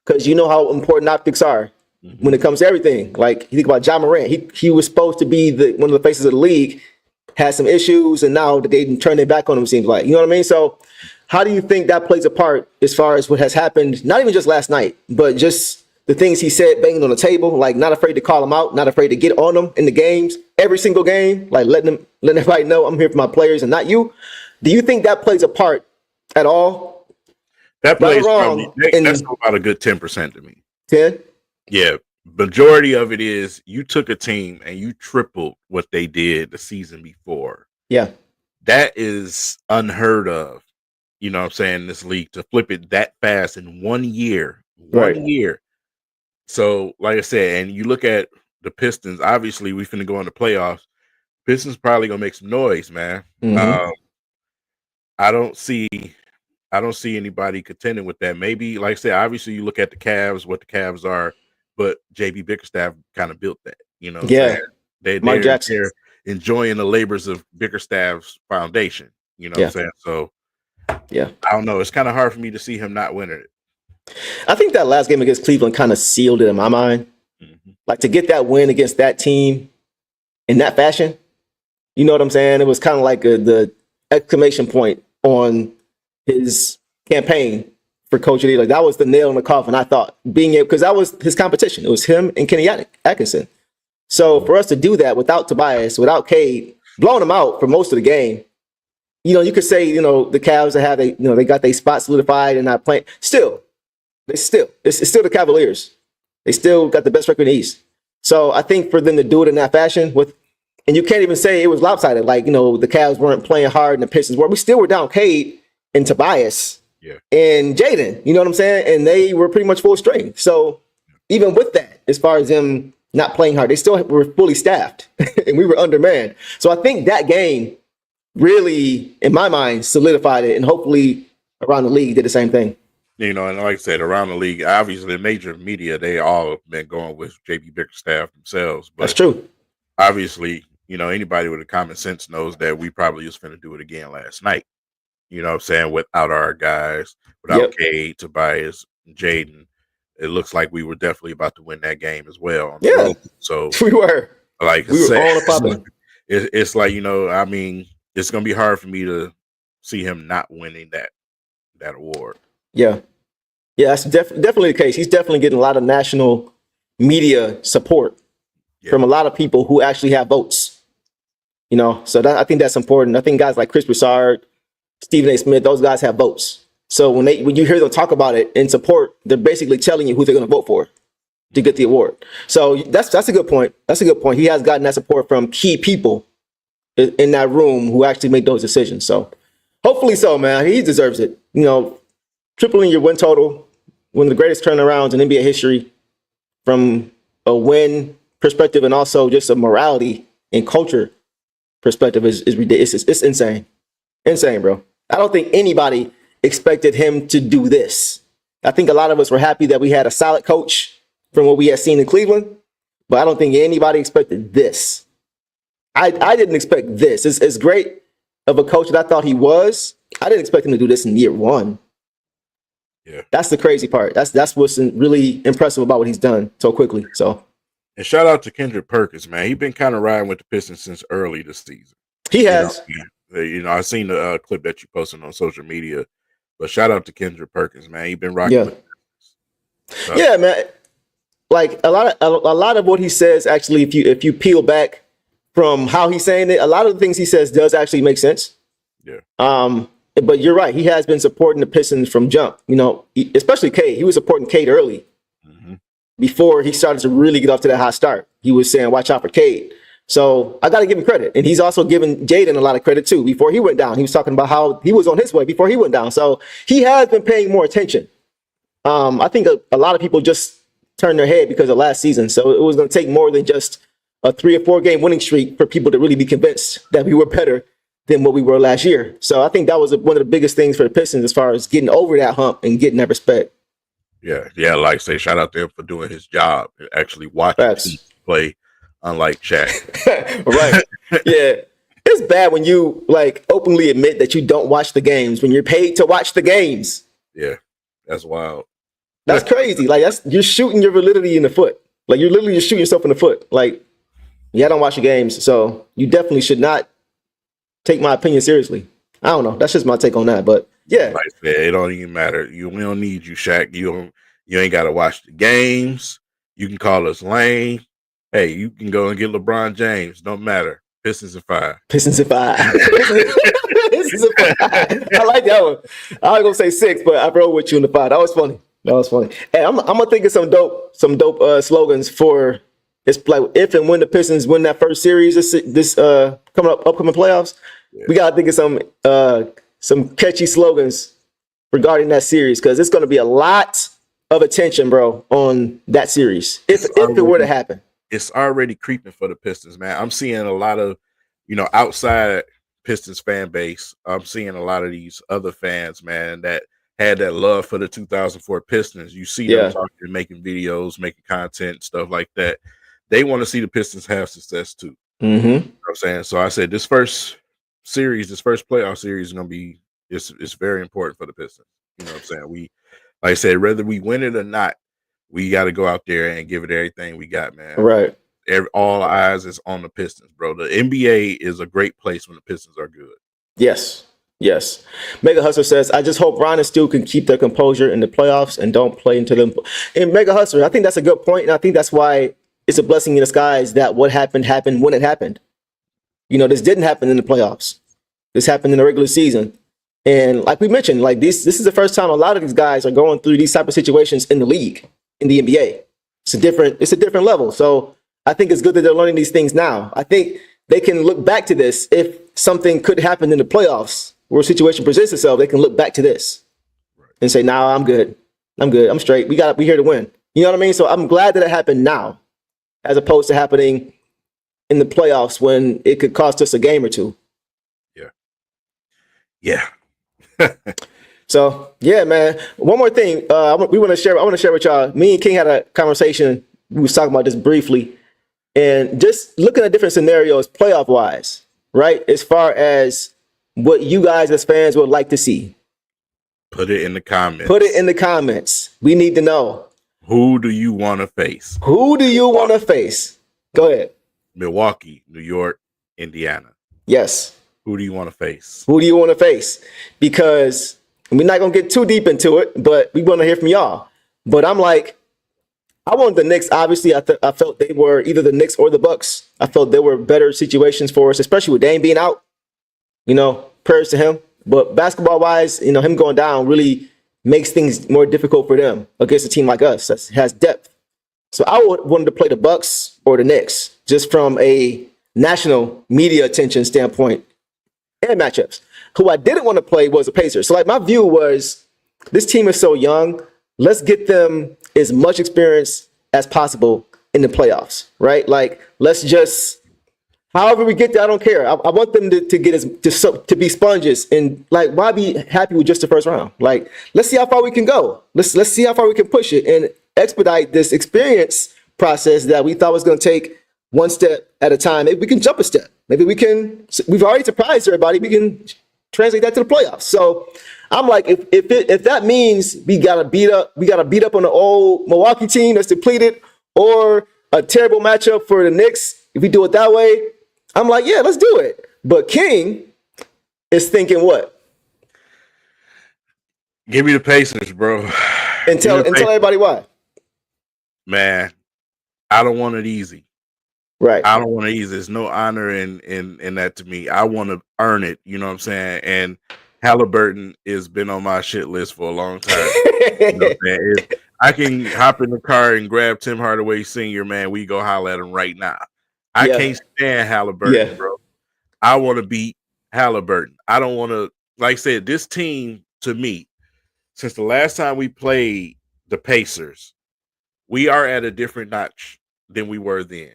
because you know how important optics are when it comes to everything. Like, you think about John Morant. He was supposed to be one of the faces of the league, had some issues, and now they turned their back on him, seems like. You know what I mean? So how do you think that plays a part as far as what has happened, not even just last night, but just the things he said banging on the table, like not afraid to call him out, not afraid to get on them in the games, every single game, like letting everybody know I'm here for my players and not you. Do you think that plays a part at all? That plays wrong. That's about a good 10% to me. 10? Yeah. Majority of it is you took a team and you tripled what they did the season before. Yeah. That is unheard of. You know what I'm saying? In this league, to flip it that fast in 1 year. One year. So, like I said, and you look at the Pistons, obviously we finna go in the playoffs. Pistons probably gonna make some noise, man. I don't see anybody contending with that. Maybe, like I said, obviously you look at the Cavs, what the Cavs are, but JB Bickerstaff kind of built that. You know what I'm saying? They're enjoying the labors of Bickerstaff's foundation. You know what I'm saying? So, yeah, I don't know. It's kind of hard for me to see him not winning it. I think that last game against Cleveland kind of sealed it in my mind. Like, to get that win against that team in that fashion, you know what I'm saying? It was kind of like the exclamation point on his campaign for Coach of the Year. Like, that was the nail in the coffin, I thought, because that was his competition. It was him and Kenny Atkinson. So for us to do that without Tobias, without Cade, blowing him out for most of the game, you could say, the Cavs that have they got their spot solidified and not playing. It's still the Cavaliers. They still got the best record in the East. So I think for them to do it in that fashion and you can't even say it was lopsided. Like, the Cavs weren't playing hard and the Pistons were. We still were down Cade and Tobias and Jaden. You know what I'm saying? And they were pretty much full strength. So even with that, as far as them not playing hard, they still were fully staffed and we were undermanned. So I think that game really, in my mind, solidified it, and hopefully around the league did the same thing. And like I said, around the league, obviously the major media, they all have been going with JB Bickerstaff themselves. But that's true. Obviously, anybody with a common sense knows that we probably was finna do it again last night. You know what I'm saying? Without our guys, without Cade, Tobias, Jaden, it looks like we were definitely about to win that game as well. On the road. So we were. Like we were all popping. It's like, I mean, it's gonna be hard for me to see him not winning that award. Yeah, that's definitely the case. He's definitely getting a lot of national media support from a lot of people who actually have votes. So I think that's important. I think guys like Chris Broussard, Stephen A. Smith, those guys have votes. So when you hear them talk about it in support, they're basically telling you who they're going to vote for to get the award. So that's a good point. That's a good point. He has gotten that support from key people in that room who actually make those decisions. So hopefully so, man. He deserves it. Tripling your win total, one of the greatest turnarounds in NBA history, from a win perspective and also just a morality and culture perspective is ridiculous. It's insane. Insane, bro. I don't think anybody expected him to do this. I think a lot of us were happy that we had a solid coach from what we had seen in Cleveland, but I don't think anybody expected this. I didn't expect this. It's great of a coach that I thought he was. I didn't expect him to do this in year one. Yeah, that's the crazy part. That's what's really impressive about what he's done so quickly. So, and shout out to Kendrick Perkins, man. He's been kind of riding with the Pistons since early this season. He has. I seen the clip that you posted on social media, but shout out to Kendrick Perkins, man. He's been rocking with the Pistons. So. Yeah, man. Like a lot of what he says, actually, if you peel back from how he's saying it, a lot of the things he says does actually make sense. Yeah. But you're right. He has been supporting the Pistons from jump. Especially Cade. He was supporting Cade early. Before he started to really get off to that hot start. He was saying, watch out for Cade. So I got to give him credit. And he's also giving Jaden a lot of credit, too. Before he went down, he was talking about how he was on his way before he went down. So he has been paying more attention. I think a lot of people just turned their head because of last season. So it was going to take more than just a 3 or 4 game winning streak for people to really be convinced that we were better than what we were last year. So I think that was one of the biggest things for the Pistons as far as getting over that hump and getting that respect. Yeah. Like I say, shout out to him for doing his job, actually watching teams play, unlike Shaq. Right. Yeah. It's bad when you openly admit that you don't watch the games when you're paid to watch the games. Yeah, that's wild. That's crazy. You're shooting your validity in the foot. You're literally just shooting yourself in the foot. I don't watch the games, so you definitely should not take my opinion seriously. I don't know. That's just my take on that. But yeah, like I said, it don't even matter. We don't need you, Shaq. You ain't got to watch the games. You can call us lame. Hey, you can go and get LeBron James. Don't matter. Pistons at 5. Pistons at 5. Pistons at 5. I like that one. I was gonna say 6, but I rode with you in the 5. That was funny. Hey, I'm gonna think of some dope slogans for it's if and when the Pistons win that first series this upcoming playoffs. Yeah. We gotta think of some catchy slogans regarding that series because it's gonna be a lot of attention, bro, on that series if it were to happen. It's already creeping for the Pistons, man. I'm seeing a lot of, outside Pistons fan base. I'm seeing a lot of these other fans, man, that had that love for the 2004 Pistons. You see them talking, making videos, making content, stuff like that. They want to see the Pistons have success too. Mm-hmm. You know what I'm saying? So I said this first playoff series is going to be, it's very important for the Pistons. You know what I'm saying? Like I said, whether we win it or not, we got to go out there and give it everything we got, man. Right. All eyes is on the Pistons, bro. The NBA is a great place when the Pistons are good. Yes. Mega Hustler says, I just hope Ron and Stu can keep their composure in the playoffs and don't play into them. And Mega Hustler, I think that's a good point. And I think that's why it's a blessing in disguise that what happened when it happened. This didn't happen in the playoffs. This happened in the regular season. And like we mentioned, this is the first time a lot of these guys are going through these type of situations in the league, in the NBA. It's a different level. So I think it's good that they're learning these things now. I think they can look back to this if something could happen in the playoffs where a situation presents itself. They can look back to this and say, "Nah, I'm good. I'm straight. We here to win." You know what I mean? So I'm glad that it happened now, as opposed to happening in the playoffs when it could cost us a game or two. Yeah. So yeah, man. One more thing, I want to share with y'all. Me and King had a conversation. We was talking about this briefly, and just looking at different scenarios, playoff wise, right? As far as what you guys as fans would like to see. Put it in the comments. We need to know. Who do you want to face? Go ahead. Milwaukee, New York, Indiana. Yes. Who do you want to face? Because we're not going to get too deep into it, but we want to hear from y'all. But I'm like, I want the Knicks. Obviously, I felt they were either the Knicks or the Bucks. I felt there were better situations for us, especially with Dame being out. Prayers to him. But basketball-wise, him going down really makes things more difficult for them against a team like us that has depth. So I wanted to play the Bucks or the Knicks just from a national media attention standpoint and matchups. Who I didn't want to play was the Pacers. So my view was this team is so young. Let's get them as much experience as possible in the playoffs, right? Let's just, however we get there, I don't care. I want them to be sponges and why be happy with just the first round? Let's see how far we can go. Let's see how far we can push it and expedite this experience process that we thought was going to take one step at a time. Maybe we can jump a step. Maybe we've already surprised everybody. We can translate that to the playoffs. So I'm like, if that means we gotta beat up on the old Milwaukee team that's depleted, or a terrible matchup for the Knicks, if we do it that way, I'm like, yeah, let's do it. But King is thinking what? Give me the Pacers, bro. And tell everybody why. Man, I don't want it easy. Right. I don't want it easy. There's no honor in that to me. I want to earn it. You know what I'm saying? And Halliburton has been on my shit list for a long time. You know what I'm saying? If I can hop in the car and grab Tim Hardaway Sr., man, we go holler at him right now. I can't stand Halliburton, bro. I want to beat Halliburton. I don't want to, like I said, this team, to me, since the last time we played the Pacers, we are at a different notch than we were then.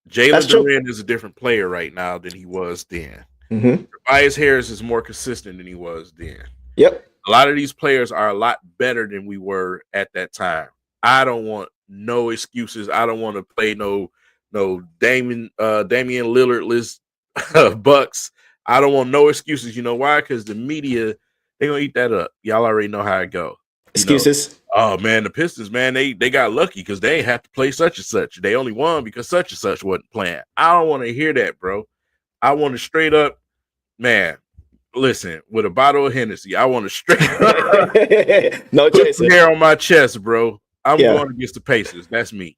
Jalen Duran is a different player right now than he was then. Mm-hmm. Tobias Harris is more consistent than he was then. Yep. A lot of these players are a lot better than we were at that time. I don't want no excuses. I don't want to play no Damian Lillardless Bucks. I don't want no excuses. You know why? Because the media, they're gonna eat that up. Y'all already know how it go. Excuses. Oh man, the Pistons, man, they got lucky because they ain't have to play such and such. They only won because such and such wasn't playing. I don't want to hear that, bro. I want to straight up, man. Listen, with a bottle of Hennessy, I want to straight up no put some hair on my chest, bro. I'm going against the Pacers. That's me.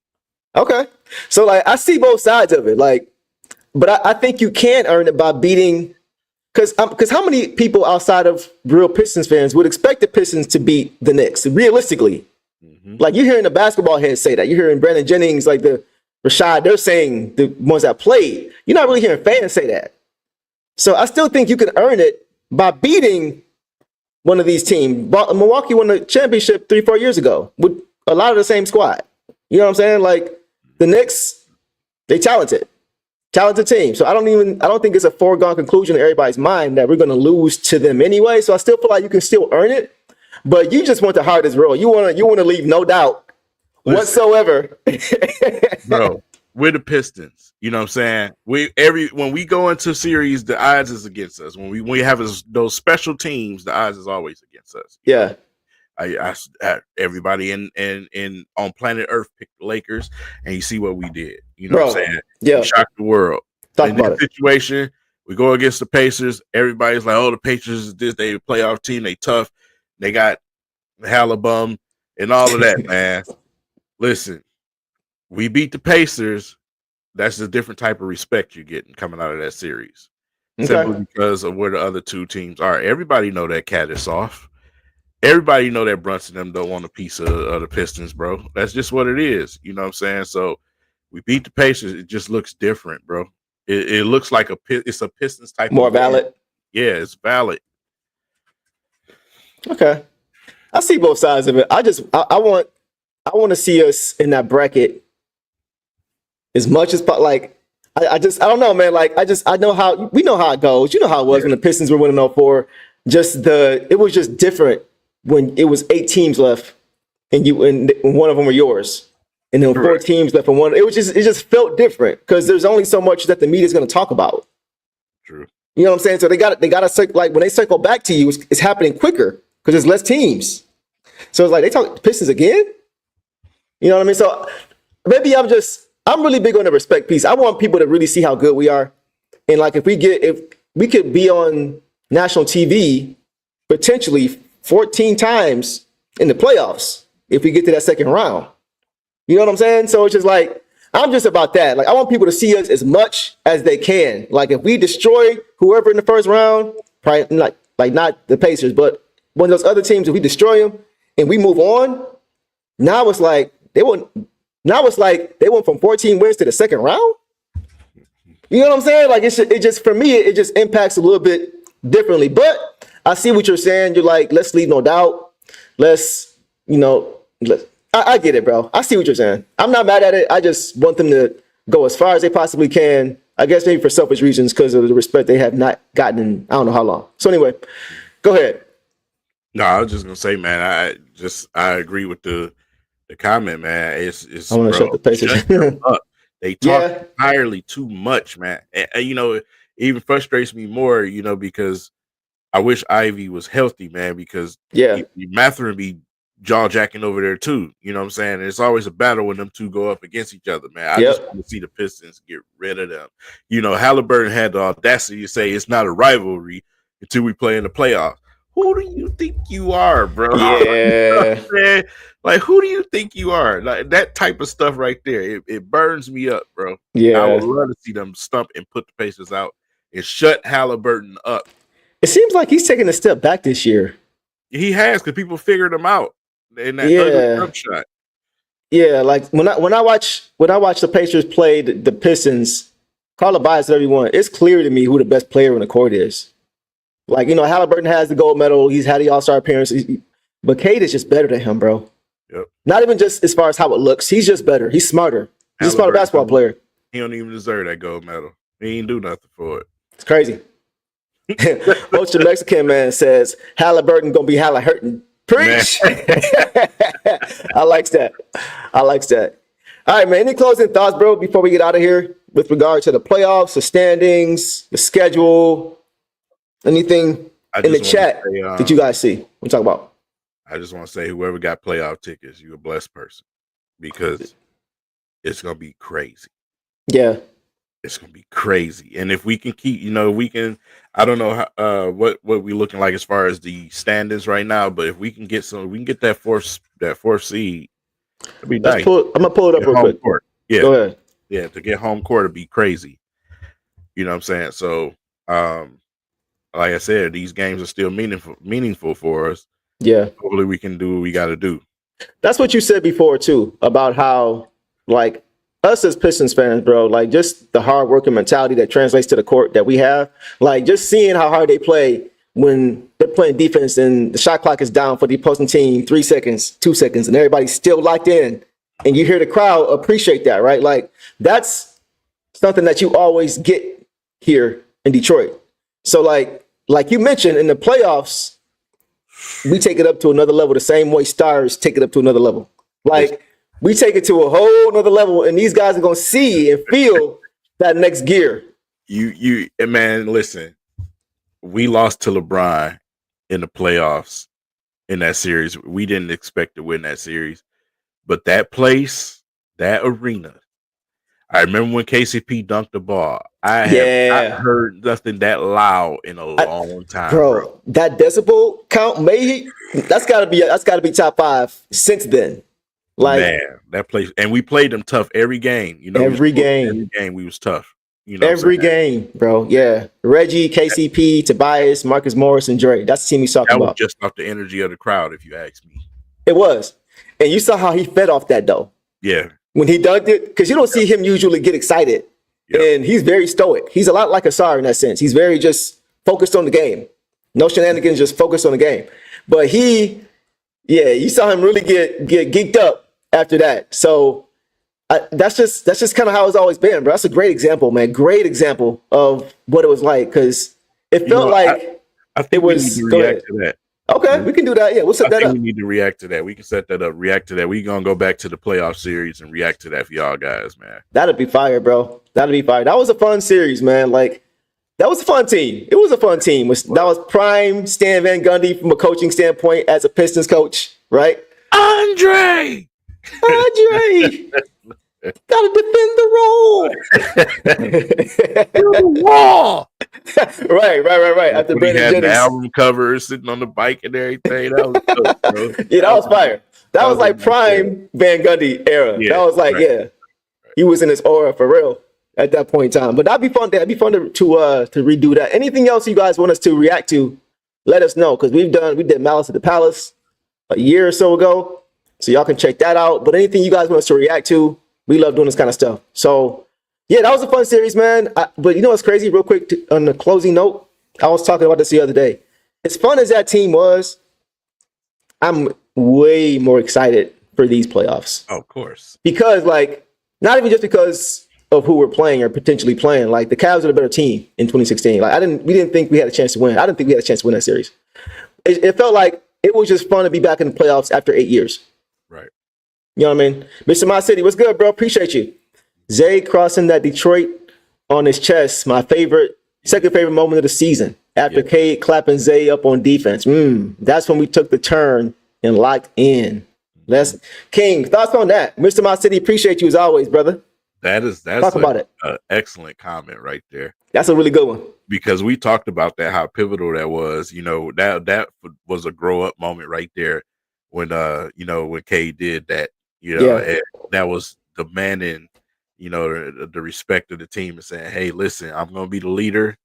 Okay, so like I see both sides of it, like, but I think you can earn it by beating. Because how many people outside of real Pistons fans would expect the Pistons to beat the Knicks, realistically? Mm-hmm. Like, you're hearing the basketball heads say that. You're hearing Brandon Jennings, like the Rashad, they're saying the ones that played. You're not really hearing fans say that. So I still think you can earn it by beating one of these teams. Milwaukee won the championship 3-4 years ago with a lot of the same squad. You know what I'm saying? Like, the Knicks, they talented team. So I don't think it's a foregone conclusion in everybody's mind that we're going to lose to them anyway. So I still feel like you can still earn it, but you just want the hardest road. You want to leave no doubt whatsoever. Bro, we're the Pistons. You know what I'm saying? When we go into series, the odds is against us. When we have those special teams, the odds is always against us. Yeah. I everybody in on planet Earth picked the Lakers, and you see what we did. You know what I'm saying? Yeah, we shocked the world. In this situation, we go against the Pacers. Everybody's like, "Oh, the Pacers is this. They a playoff team. They tough. They got Halliburton and all of that." Man, listen, we beat the Pacers. That's a different type of respect you're getting coming out of that series, simply because of where the other two teams are. Everybody know that cat is soft. Everybody know that Brunson them don't want a piece of the Pistons, bro. That's just what it is. You know what I'm saying? So we beat the Pacers. It just looks different, bro. It looks like it's a Pistons type more of valid. Yeah, it's valid. Okay. I see both sides of it. I want to see us in that bracket as much as like I don't know, man. Like I know how we know how it goes. You know how it was when the Pistons were winning 04. It was just different when it was 8 teams left and one of them were yours. And then 4 teams left and one. It just felt different because there's only so much that the media is going to talk about. True. You know what I'm saying? So they got to like when they circle back to you, it's happening quicker because there's less teams. So it's like they talk Pistons again. You know what I mean? So maybe I'm really big on the respect piece. I want people to really see how good we are, and like if we could be on national TV potentially 14 times in the playoffs if we get to that second round. You know what I'm saying? So it's just like, I'm just about that. Like, I want people to see us as much as they can. Like, if we destroy whoever in the first round, probably like not the Pacers, but one of those other teams, if we destroy them and we move on, now it's like they went from 14 wins to the second round. You know what I'm saying? Like, for me, it just impacts a little bit differently. But I see what you're saying. You're like, let's leave no doubt. I get it, bro. I see what you're saying. I'm not mad at it. I just want them to go as far as they possibly can. I guess maybe for selfish reasons because of the respect they have not gotten in I don't know how long. So anyway, go ahead. No, I was just gonna say, man, I agree with the The comment, man, it's I want to shut the Pacers. shut them up. They talk Yeah. entirely too much, man. And, you know, it even frustrates me more, you know, because I wish Ivy was healthy, man, because Yeah. Mathurin be jaw jacking over there too. You know what I'm saying? And it's always a battle when them two go up against each other, man. I just want to see the Pistons get rid of them. You know, Halliburton had the audacity to say it's not a rivalry until we play in the playoffs. Who do you think you are, bro? Yeah. You know, like, who do you think you are? Like that type of stuff right there. It burns me up, bro. Yeah. I would love to see them stump and put the Pacers out and shut Halliburton up. It seems like he's taking a step back this year. He has, because people figured him out in that ugly jump shot. Yeah, like when I watch the Pacers play the Pistons, call it bias to everyone, it's clear to me who the best player on the court is. Like, you know, Halliburton has the gold medal. He's had the All-Star appearance. But Cade is just better than him, bro. Yep. Not even just as far as how it looks. He's just better. He's smarter. He's a smarter basketball player. He don't even deserve that gold medal. He ain't do nothing for it. It's crazy. Most Mexican man says Halliburton gonna be Halliburton. Preach. I likes that. All right, man. Any closing thoughts, bro, before we get out of here with regard to the playoffs, the standings, the schedule, anything in the chat that you guys see? We'll talk about. I just want to say, whoever got playoff tickets, you're a blessed person, because it's gonna be crazy. Yeah. It's gonna be crazy, and if we can keep, you know, I don't know how, what we looking like as far as the standings right now, but if we can get that fourth seed, it'd be nice. I'm gonna pull it up real quick. Court. Yeah, go ahead. Yeah, to get home court would be crazy. You know what I'm saying? So, like I said, these games are still meaningful for us. Yeah. Hopefully, we can do what we got to do. That's what you said before too, about how, like, us as Pistons fans, bro, like, just the hard working mentality that translates to the court that we have, like, just seeing how hard they play when they're playing defense and the shot clock is down for the opposing team 3 seconds, 2 seconds, and everybody's still locked in, and you hear the crowd appreciate that, right? Like, that's something that you always get here in Detroit. So like you mentioned, in the playoffs, we take it up to another level the same way Stars take it up to another level. Like, we take it to a whole nother level, and these guys are going to see and feel that next gear. Man, listen, we lost to LeBron in the playoffs in that series. We didn't expect to win that series, but that place, that arena, I remember when KCP dunked the ball. I have not heard nothing that loud in a long time, bro. That decibel count, that's got to be top 5 since then. Like, man, that place, and we played them tough every game. You know, every game we was tough. You know, every game, bro. Yeah, Reggie, KCP, Tobias, Marcus Morris, and Dre. That's the team he's talking about. That was just off the energy of the crowd, if you ask me. It was, and you saw how he fed off that, though. Yeah, when he dunked it, because you don't see him usually get excited, and he's very stoic. He's a lot like Asar in that sense. He's very just focused on the game, no shenanigans, just focused on the game. But you saw him really get geeked up after that. So that's just kind of how it's always been, bro. That's a great example, man. Great example of what it was like, because it felt like I think it was. We need to react to that. Okay, we can do that. Yeah, we'll set that up. We need to react to that. We can set that up. React to that. We're gonna go back to the playoff series and react to that for y'all guys, man. That'd be fire, bro. That'd be fire. That was a fun series, man. Like, that was a fun team. It was a fun team. That was prime Stan Van Gundy from a coaching standpoint as a Pistons coach, right? Andre, gotta defend the role. the wall. Right. After when Brandon he had Jennings, the album cover, sitting on the bike and everything. That was dope, bro. Yeah, that was fire. That was like prime Van Gundy era. Yeah, that was like, he was in his aura for real at that point in time. But that'd be fun. That'd be fun to redo that. Anything else you guys want us to react to? Let us know, because we did Malice at the Palace a year or so ago, so y'all can check that out. But anything you guys want us to react to, we love doing this kind of stuff. So yeah, that was a fun series, man. But you know what's crazy? Real quick, on the closing note, I was talking about this the other day. As fun as that team was, I'm way more excited for these playoffs. Oh, of course. Because, like, not even just because of who we're playing or potentially playing. Like, the Cavs are the better team in 2016. Like, we didn't think we had a chance to win. I didn't think we had a chance to win that series. It felt like it was just fun to be back in the playoffs after 8 years. Right. You know what I mean? Mr. My City, what's good, bro? Appreciate you. Zay crossing that Detroit on his chest. My second favorite moment of the season. After Cade clapping Zay up on defense. That's when we took the turn and locked in. King, thoughts on that? Mr. My City, appreciate you as always, brother. That's Talk about it. Excellent comment right there. That's a really good one. Because we talked about that, how pivotal that was. You know, that was a grow up moment right there when when K did that. You know, and that was demanding, the respect of the team and saying, "Hey, listen, I'm gonna be the leader."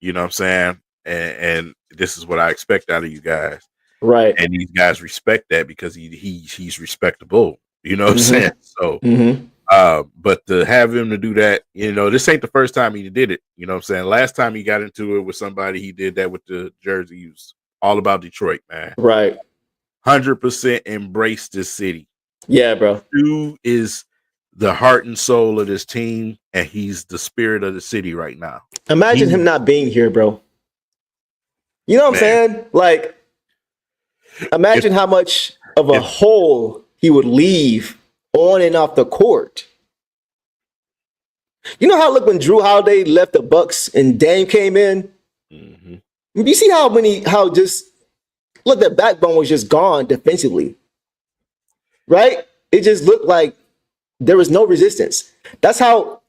You know what I'm saying? And this is what I expect out of you guys. Right. And these guys respect that because he's respectable. You know what I'm saying? So. But to have him to do that, this ain't the first time he did it. You know what I'm saying? Last time he got into it with somebody, he did that with the jersey. He was all about Detroit, man. Right. 100% embrace this city. Yeah, bro. Stu is the heart and soul of this team, and he's the spirit of the city right now. Imagine him not being here, bro. You know what I'm saying? Like, imagine how much of a hole he would leave on and off the court. You know how when Drew Holiday left the Bucks and Dame came in? You see how just the backbone was just gone defensively. Right? It just looked like there was no resistance. That's how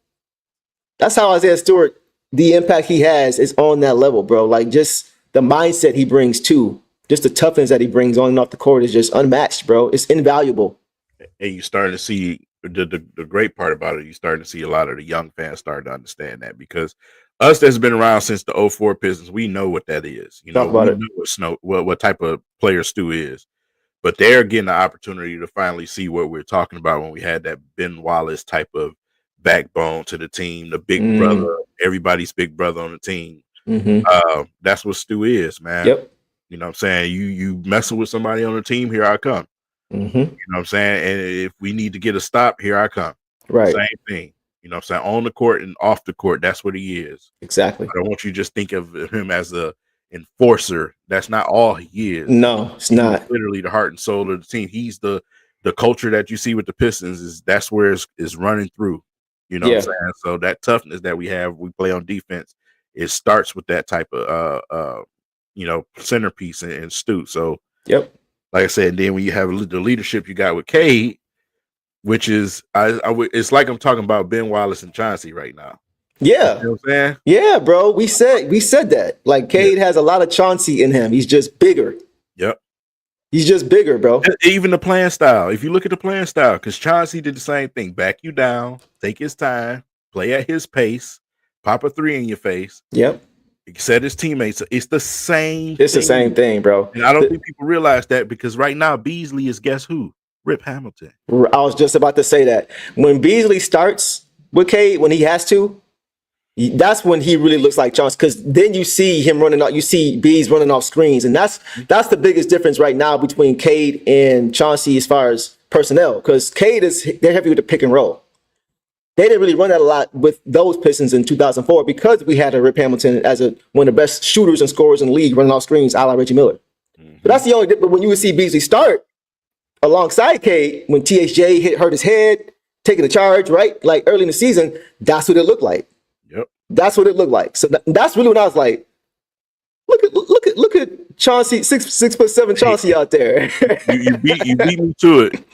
Isaiah Stewart, the impact he has is on that level, bro. Like, just the mindset he brings too. Just the toughness that he brings on and off the court is just unmatched, bro. It's invaluable. And you starting to see the great part about it. You starting to see a lot of the young fans starting to understand that, because us that's been around since the 04 Pistons, we know what that is. You know, we know what type of player Stu is. But they're getting the opportunity to finally see what we're talking about when we had that Ben Wallace type of backbone to the team, the big brother, everybody's big brother on the team. That's what Stu is, man. Yep. You know what I'm saying? You messing with somebody on the team, here I come. You know what I'm saying? And if we need to get a stop, here I come. Right. Same thing. You know what I'm saying? On the court and off the court, that's what he is. Exactly. I don't want you to just think of him as a enforcer. That's not all he is. No, it's not. He's literally the heart and soul of the team. He's the culture that you see with the Pistons. That's where it's running through. You know what I'm saying? So that toughness that we play on defense, it starts with that type of centerpiece and Stu. So like I said, then when you have the leadership you got with Cade, which is it's like I'm talking about Ben Wallace and Chauncey right now. Yeah. You know what I'm saying? Yeah, bro. We said that. Like, Cade has a lot of Chauncey in him. He's just bigger. Yep. He's just bigger, bro. Even the playing style. If you look at the playing style, because Chauncey did the same thing. Back you down, take his time, play at his pace, pop a three in your face. Yep. Set his teammates. It's the same. It's the same thing, bro. And I don't think people realize that, because right now Beasley is, guess who? Rip Hamilton. I was just about to say that. When Beasley starts with Cade, when he has to, that's when he really looks like Chauncey, because then you see him running out. You see Bees running off screens, and that's the biggest difference right now between Cade and Chauncey as far as personnel. Because Cade they're heavy with the pick and roll. They didn't really run that a lot with those Pistons in 2004 because we had a Rip Hamilton as one of the best shooters and scorers in the league, running off screens, a la Reggie Miller. But that's the only difference. When you would see Beasley start alongside Cade, when THJ hurt his head, taking the charge, right? Like early in the season, that's what it looked like. Yep. That's what it looked like. So that's really when I was like, look at Chauncey, 6'7" Chauncey out there. you beat me to it.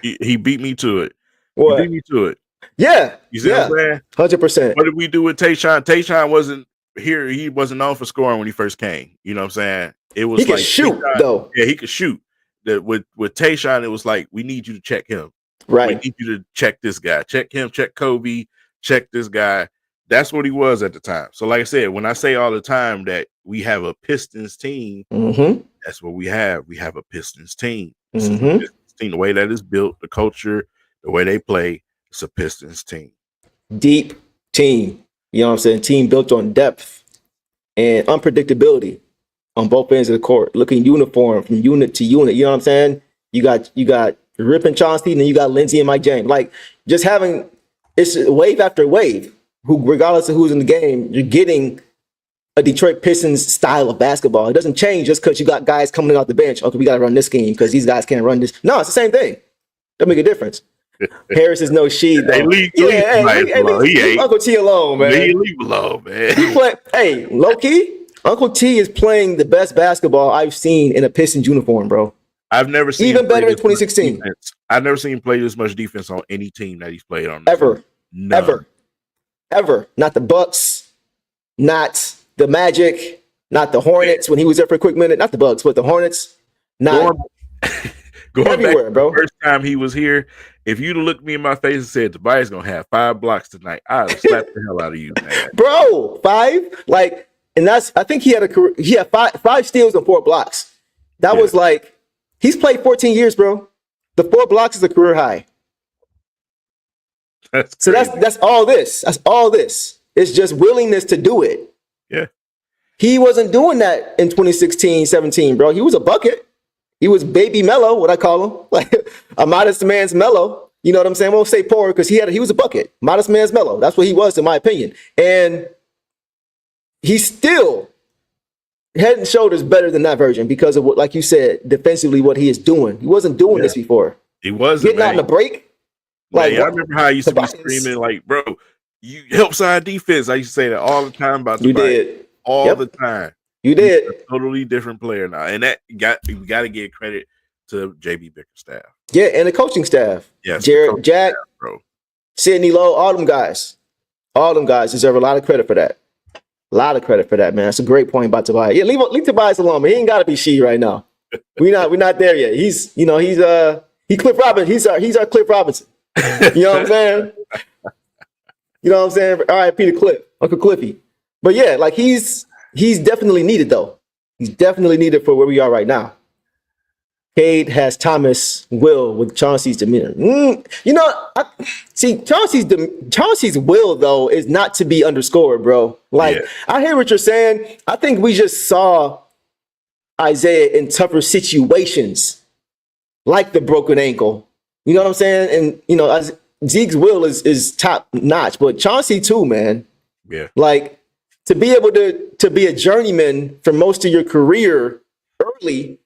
He beat me to it. What? He beat me to it. Yeah. You see what I'm saying? 100%. What did we do with Tayshaun? Tayshaun wasn't here. He wasn't known for scoring when he first came. You know what I'm saying? It was he could shoot, though. Yeah, he could shoot. With Tayshaun, it was like, we need you to check him. Right. We need you to check this guy. Check him, check Kobe, check this guy. That's what he was at the time. So like I said, when I say all the time that we have a Pistons team, that's what we have. We have a Pistons team. Pistons team. The way that is built, the culture, the way they play, it's a Pistons team. Deep team. You know what I'm saying? Team built on depth and unpredictability on both ends of the court. Looking uniform from unit to unit. You know what I'm saying? You got Rip and Chauncey, and then you got Lindsey and Mike James. Like, just having it's wave after wave. Who, regardless of who's in the game, you're getting a Detroit Pistons style of basketball. It doesn't change just because you got guys coming out the bench. Okay, we got to run this game because these guys can't run this. No, it's the same thing. That make a difference. Harris is no she though. Hey, leave Uncle T alone, man. Leave alone, man. Hey, low key, Uncle T is playing the best basketball I've seen in a Pistons uniform, bro. I've never seen even better in 2016. I've never seen him play this much defense on any team that he's played on. Ever. Not the Bucks, not the Magic, not the Hornets when he was there for a quick minute. Not the Bucks, but the Hornets. Not going everywhere, back bro. The first time he was here, if you'd looked me in my face and said Tobias gonna have 5 blocks tonight, I'd have slapped the hell out of you, man. Bro, 5? Like, and I think he had five steals and 4 blocks. That was like, he's played 14 years, bro. The 4 blocks is a career high. That's all this. That's all this. It's just willingness to do it. Yeah. He wasn't doing that in 2016, 17, bro. He was a bucket. He was baby Mello, what I call him. Like a modest man's Mello. You know what I'm saying? I won't say poor because he was a bucket. Modest man's Mello. That's what he was, in my opinion. And he's still head and shoulders better than that version because of what, like you said, defensively, what he is doing. He wasn't doing this before. He wasn't getting out in the break. Like, I remember how I used to be screaming, like, bro, you help side defense. I used to say that all the time about the did all the time. You did. He's a totally different player now, and that we got to give credit to JB Bickerstaff. Yeah, and the coaching staff. Yes, Jared, Jack, staff, bro. Sidney Lowe, all them guys deserve a lot of credit for that. A lot of credit for that, man. That's a great point about Tobias. Yeah, leave Tobias alone, man. He ain't got to be she right now. We're not there yet. He's Cliff Robinson. He's our Cliff Robinson. You know what I'm saying? You know what I'm saying? All right, Peter Cliff, Uncle Cliffy. But yeah, like he's definitely needed though. He's definitely needed for where we are right now. Cade has Thomas Will with Chauncey's demeanor. Chauncey's will though is not to be underscored, bro. Like I hear what you're saying. I think we just saw Isaiah in tougher situations, like the broken ankle. You know what I'm saying? And Zeke's will is top notch, but Chauncey too, man. Yeah. Like to be able to be a journeyman for most of your career early,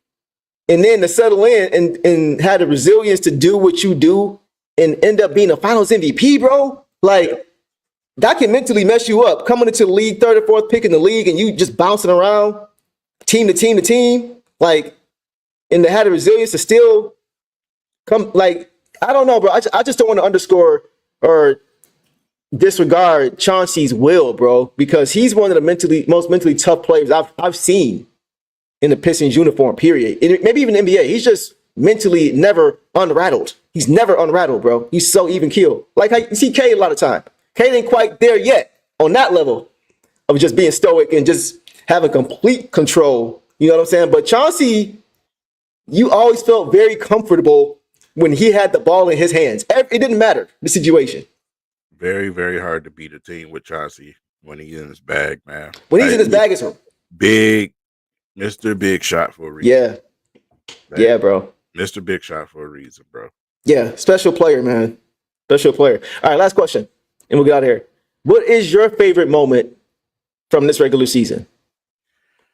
and then to settle in and have the resilience to do what you do and end up being a Finals MVP, bro. Like that can mentally mess you up. Coming into the league, 3rd or 4th pick in the league, and you just bouncing around, team to team to team, like, and to have the resilience to still come. Like I don't know, bro. I just don't want to underscore or disregard Chauncey's will, bro, because he's one of the most mentally tough players I've seen in the Pistons uniform, period. And maybe even NBA. He's just mentally never unrattled. He's never unrattled, bro. He's so even keeled. Like you see Cade a lot of time. Cade ain't quite there yet on that level of just being stoic and just having complete control. You know what I'm saying? But Chauncey, you always felt very comfortable when he had the ball in his hands. It didn't matter the situation. Very, very hard to beat a team with Chauncey when he's in his bag, man. When he's in his bag, it's big, Mr. Big Shot for a reason. Yeah, bro. Mr. Big Shot for a reason, bro. Yeah, special player, man. Special player. All right, last question, and we'll get out of here. What is your favorite moment from this regular season?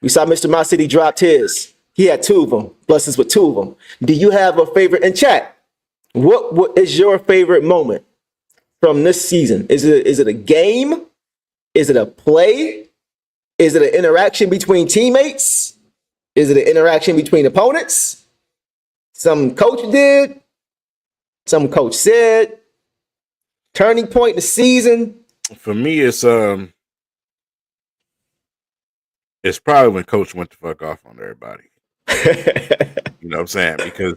We saw Mr. My City dropped his. He had 2 of them. Bless us with 2 of them. Do you have a favorite? In chat, what is your favorite moment from this season? Is it a game? Is it a play? Is it an interaction between teammates? Is it an interaction between opponents? Some coach did. Some coach said. Turning point in the season. For me, it's probably when Coach went the fuck off on everybody. You know what I'm saying? Because,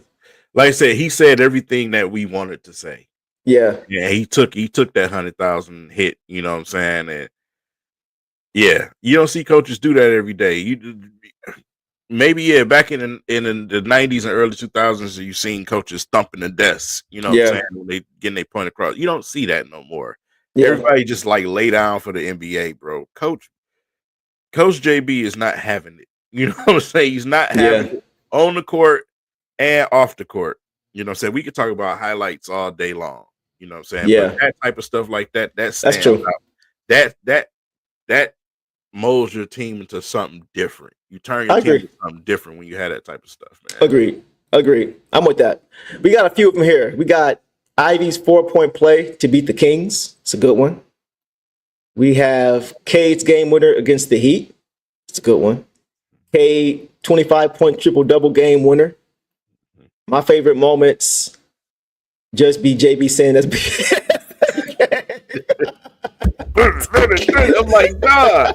like I said, he said everything that we wanted to say. Yeah, he took that 100,000 hit. You know what I'm saying? And yeah, you don't see coaches do that every day. Maybe back in the 90s and early 2000s, you seen coaches thumping the desks. You know what I'm saying? When they getting their point across. You don't see that no more. Yeah. Everybody just like lay down for the NBA, bro. Coach JB is not having it. You know what I'm saying? He's not having it on the court and off the court. You know what I'm saying? We could talk about highlights all day long. You know what I'm saying? Yeah. But that type of stuff like that, that's true. Out. That molds your team into something different. You turn your team into something different when you have that type of stuff, man. Agreed. Agreed. I'm with that. We got a few of them here. We got Ivy's 4-point play to beat the Kings. It's a good one. We have Cade's game winner against the Heat. It's a good one. Cade, 25-point triple-double game winner. My favorite moments just be JB saying that's I'm like, nah.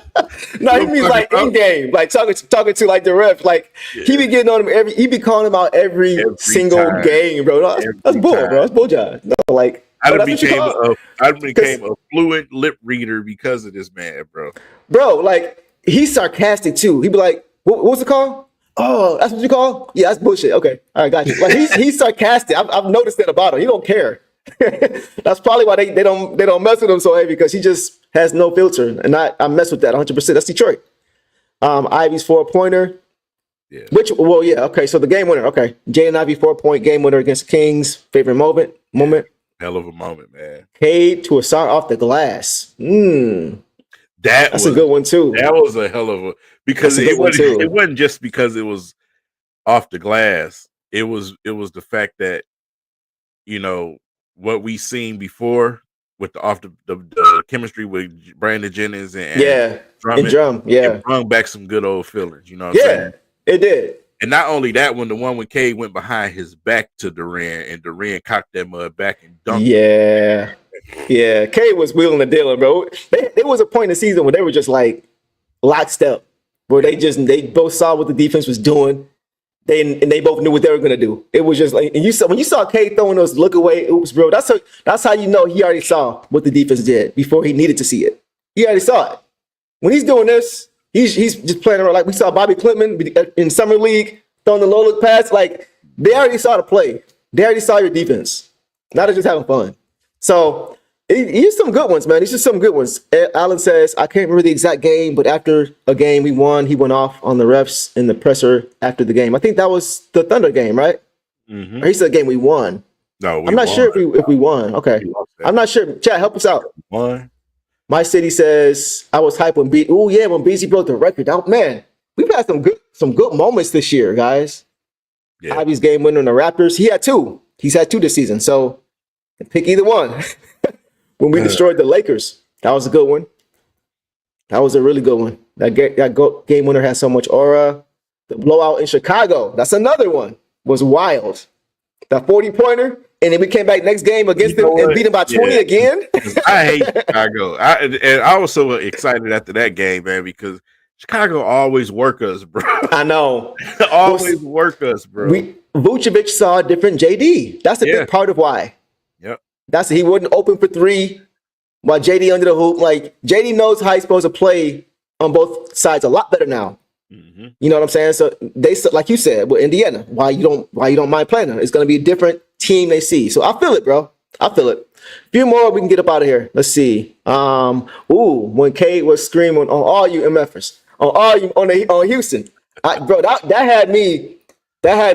No, he means like in game, like talking to like the ref. Like he be getting on him he be calling him out every single time. Game, bro. That's bull, bro. That's bull job. No, like I became a fluent lip reader because of this man, bro. Bro, like he's sarcastic too. He be like, what's it called? Oh, that's what you call? Yeah, that's bullshit. Okay, all right, got you. Like he's sarcastic. I've noticed that about him. He don't care. That's probably why they don't mess with him so heavy, because he just has no filter, and I mess with that 100%. That's Detroit. Ivy's 4-pointer. Yeah. Okay. So the game winner. Okay, Jaden Ivey 4-point game winner against the Kings. Favorite moment. Hell of a moment, man. Cade to Asar off the glass. That's a good one too. That was a hell of a because it wasn't just because it was off the glass. It was the fact that, you know, what we seen before with the chemistry with Brandon Jennings and Drum, it brought back some good old feelings. You know what I'm saying? It did. And not only that, when Cade went behind his back to Durant and Durant cocked that mud back and dunked. Yeah. Cade was wheeling and dealing, bro. There was a point in the season where they were just like lockstep, where they both saw what the defense was doing. They both knew what they were gonna do. It was just like, and when you saw Cade throwing those look away oops, bro, that's how you know he already saw what the defense did before he needed to see it. He already saw it. When he's doing this, he's just playing around. Like we saw Bobby Clintman in summer league throwing the low look pass. Like they already saw the play. They already saw your defense. Now they're just having fun. So he's some good ones, man. These are some good ones. Allen says, I can't remember the exact game, but after a game we won, he went off on the refs in the presser after the game. I think that was the Thunder game, right? Mm-hmm. Or he said game we won. No, I'm not sure if we won. Okay. I'm not sure. Chat, help us out. Won. My city says, I was hyped when when BZ broke the record. Oh, man, we've had some good moments this year, guys. Yeah. Ivy's game winner in the Raptors. He had 2. He's had 2 this season. So pick either one. When we destroyed the Lakers, that was a good one. That was a really good one. That game winner had so much aura. The blowout in Chicago, that's another one, was wild. That 40-pointer, and then we came back next game against them and beat them by 20 again. I hate Chicago. I was so excited after that game, man, because Chicago always work us, bro. I know. Always work us, bro. Vucevic saw a different JD. That's a big part of why. Yep. He wasn't open for 3 while JD under the hoop. Like JD knows how he's supposed to play on both sides a lot better now. Mm-hmm. You know what I'm saying? So they, like you said, with Indiana, why you don't mind playing them? It's going to be a different team they see. So I feel it, bro. I feel it. A few more, we can get up out of here. Let's see. When Cade was screaming on all you MFers, on Houston, bro, that had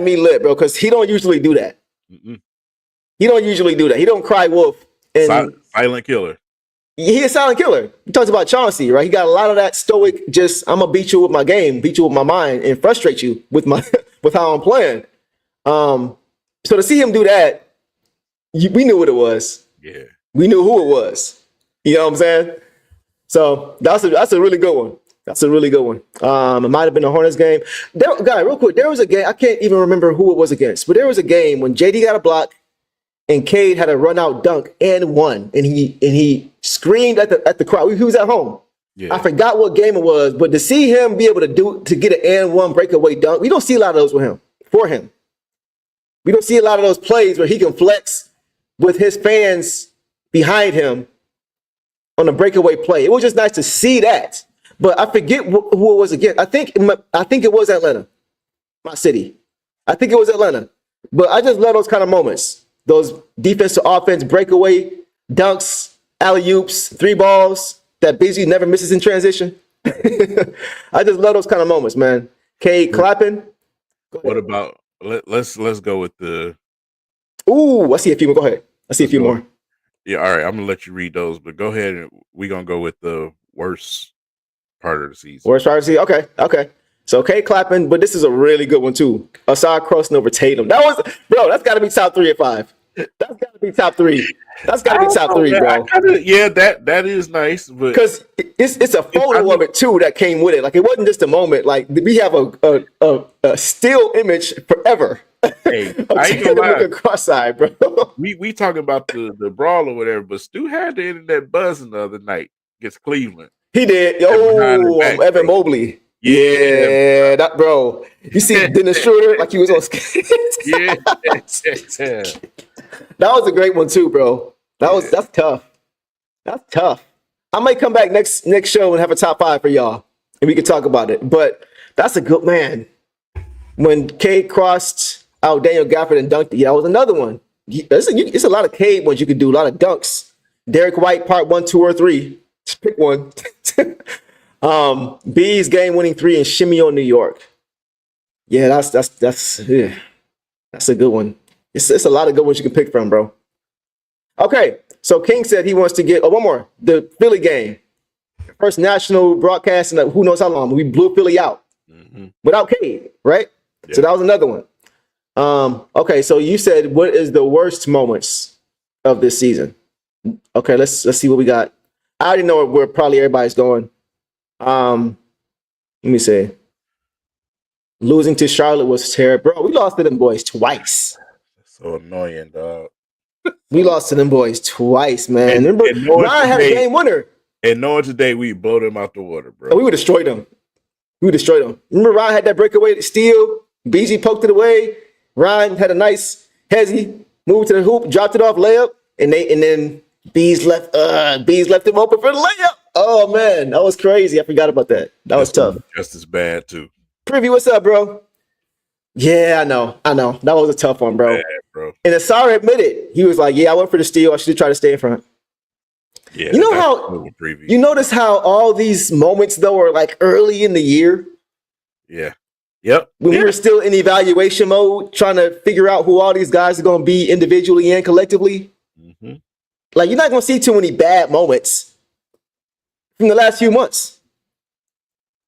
me lit, bro, because he don't usually do that. Mm-mm. He don't usually do that. He don't cry wolf. And silent killer. He a silent killer. He talks about Chauncey, right? He got a lot of that stoic, just I'm gonna beat you with my game, beat you with my mind, and frustrate you with how I'm playing. So to see him do that, we knew what it was. Yeah. We knew who it was. You know what I'm saying? So that's a really good one. That's a really good one. It might have been the Hornets game. Real quick, there was a game, I can't even remember who it was against, but there was a game when JD got a block and Cade had a run out dunk and won, and he screamed at the crowd. He was at home. Yeah. I forgot what game it was, but to see him be able to get an and one breakaway dunk, we don't see a lot of those for him. We don't see a lot of those plays where he can flex with his fans behind him on a breakaway play. It was just nice to see that. But I forget who it was again. I think it was Atlanta, my city. I think it was Atlanta. But I just love those kind of moments. Those defense to offense breakaway dunks, alley-oops, 3 balls that Busy never misses in transition. I just love those kind of moments, man. Cade clapping. What about let's go with the. Ooh, I see a few more. Go ahead. I see a few more. Yeah, all right. I'm gonna let you read those, but go ahead and we're gonna go with the worst part of the season. Worst part of the season. Okay. So K clapping, but this is a really good one too. Aside crossing over Tatum. That's got to be top 3 or 5. That's got to be top 3. That's got to be top 3, bro. That is nice, but because it's a photo of it too that came with it. Like it wasn't just a moment. Like we have a still image forever. Hey, I ain't gonna lie. Cross-eyed, bro. We talking about the brawl or whatever, but Stu had the internet buzzing the other night against Cleveland. He did. Evan Mobley. Yeah, that bro. You see Dennis Schroeder like he was on skates. Yeah. That was a great one too, bro. That's tough. That's tough. I might come back next show and have a top 5 for y'all, and we can talk about it. But that's a good man. When K crossed out Daniel Gafford and dunked it, that was another one. It's a lot of K ones you could do, a lot of dunks. Derek White, part 1, 2, or 3. Just pick one. B's game-winning 3 in Shimmy on New York. Yeah, that's a good one. It's a lot of good ones you can pick from, bro. Okay, so King said he wants to get one more. The Philly game, first national broadcast in who knows how long. We blew Philly out without Cade, right? Yeah. So that was another one. Okay, so you said what is the worst moments of this season? Okay, let's see what we got. I already know where probably everybody's going. Let me see. Losing to Charlotte was terrible. Bro, we lost to them boys twice. So annoying, dog. We lost to them boys twice, man. Remember, Ryan had a game winner. And knowing today, we blow them out the water, bro. Oh, we would destroy them. Remember, Ryan had that breakaway steal. BG poked it away. Ryan had a nice hezzy, moved to the hoop, dropped it off, layup, and then Bees left him open for the layup. Oh man, that was crazy. I forgot about that. That was tough. Just as bad too. Privy, what's up, bro? Yeah, I know. That was a tough one, bro. Bad, bro. And Asar admitted, he was like, "Yeah, I went for the steal. I should have tried to stay in front." Yeah, you know how you notice how all these moments though are like early in the year. Yeah. Yep. When we were still in evaluation mode, trying to figure out who all these guys are going to be individually and collectively. Mm-hmm. Like, you're not going to see too many bad moments from the last few months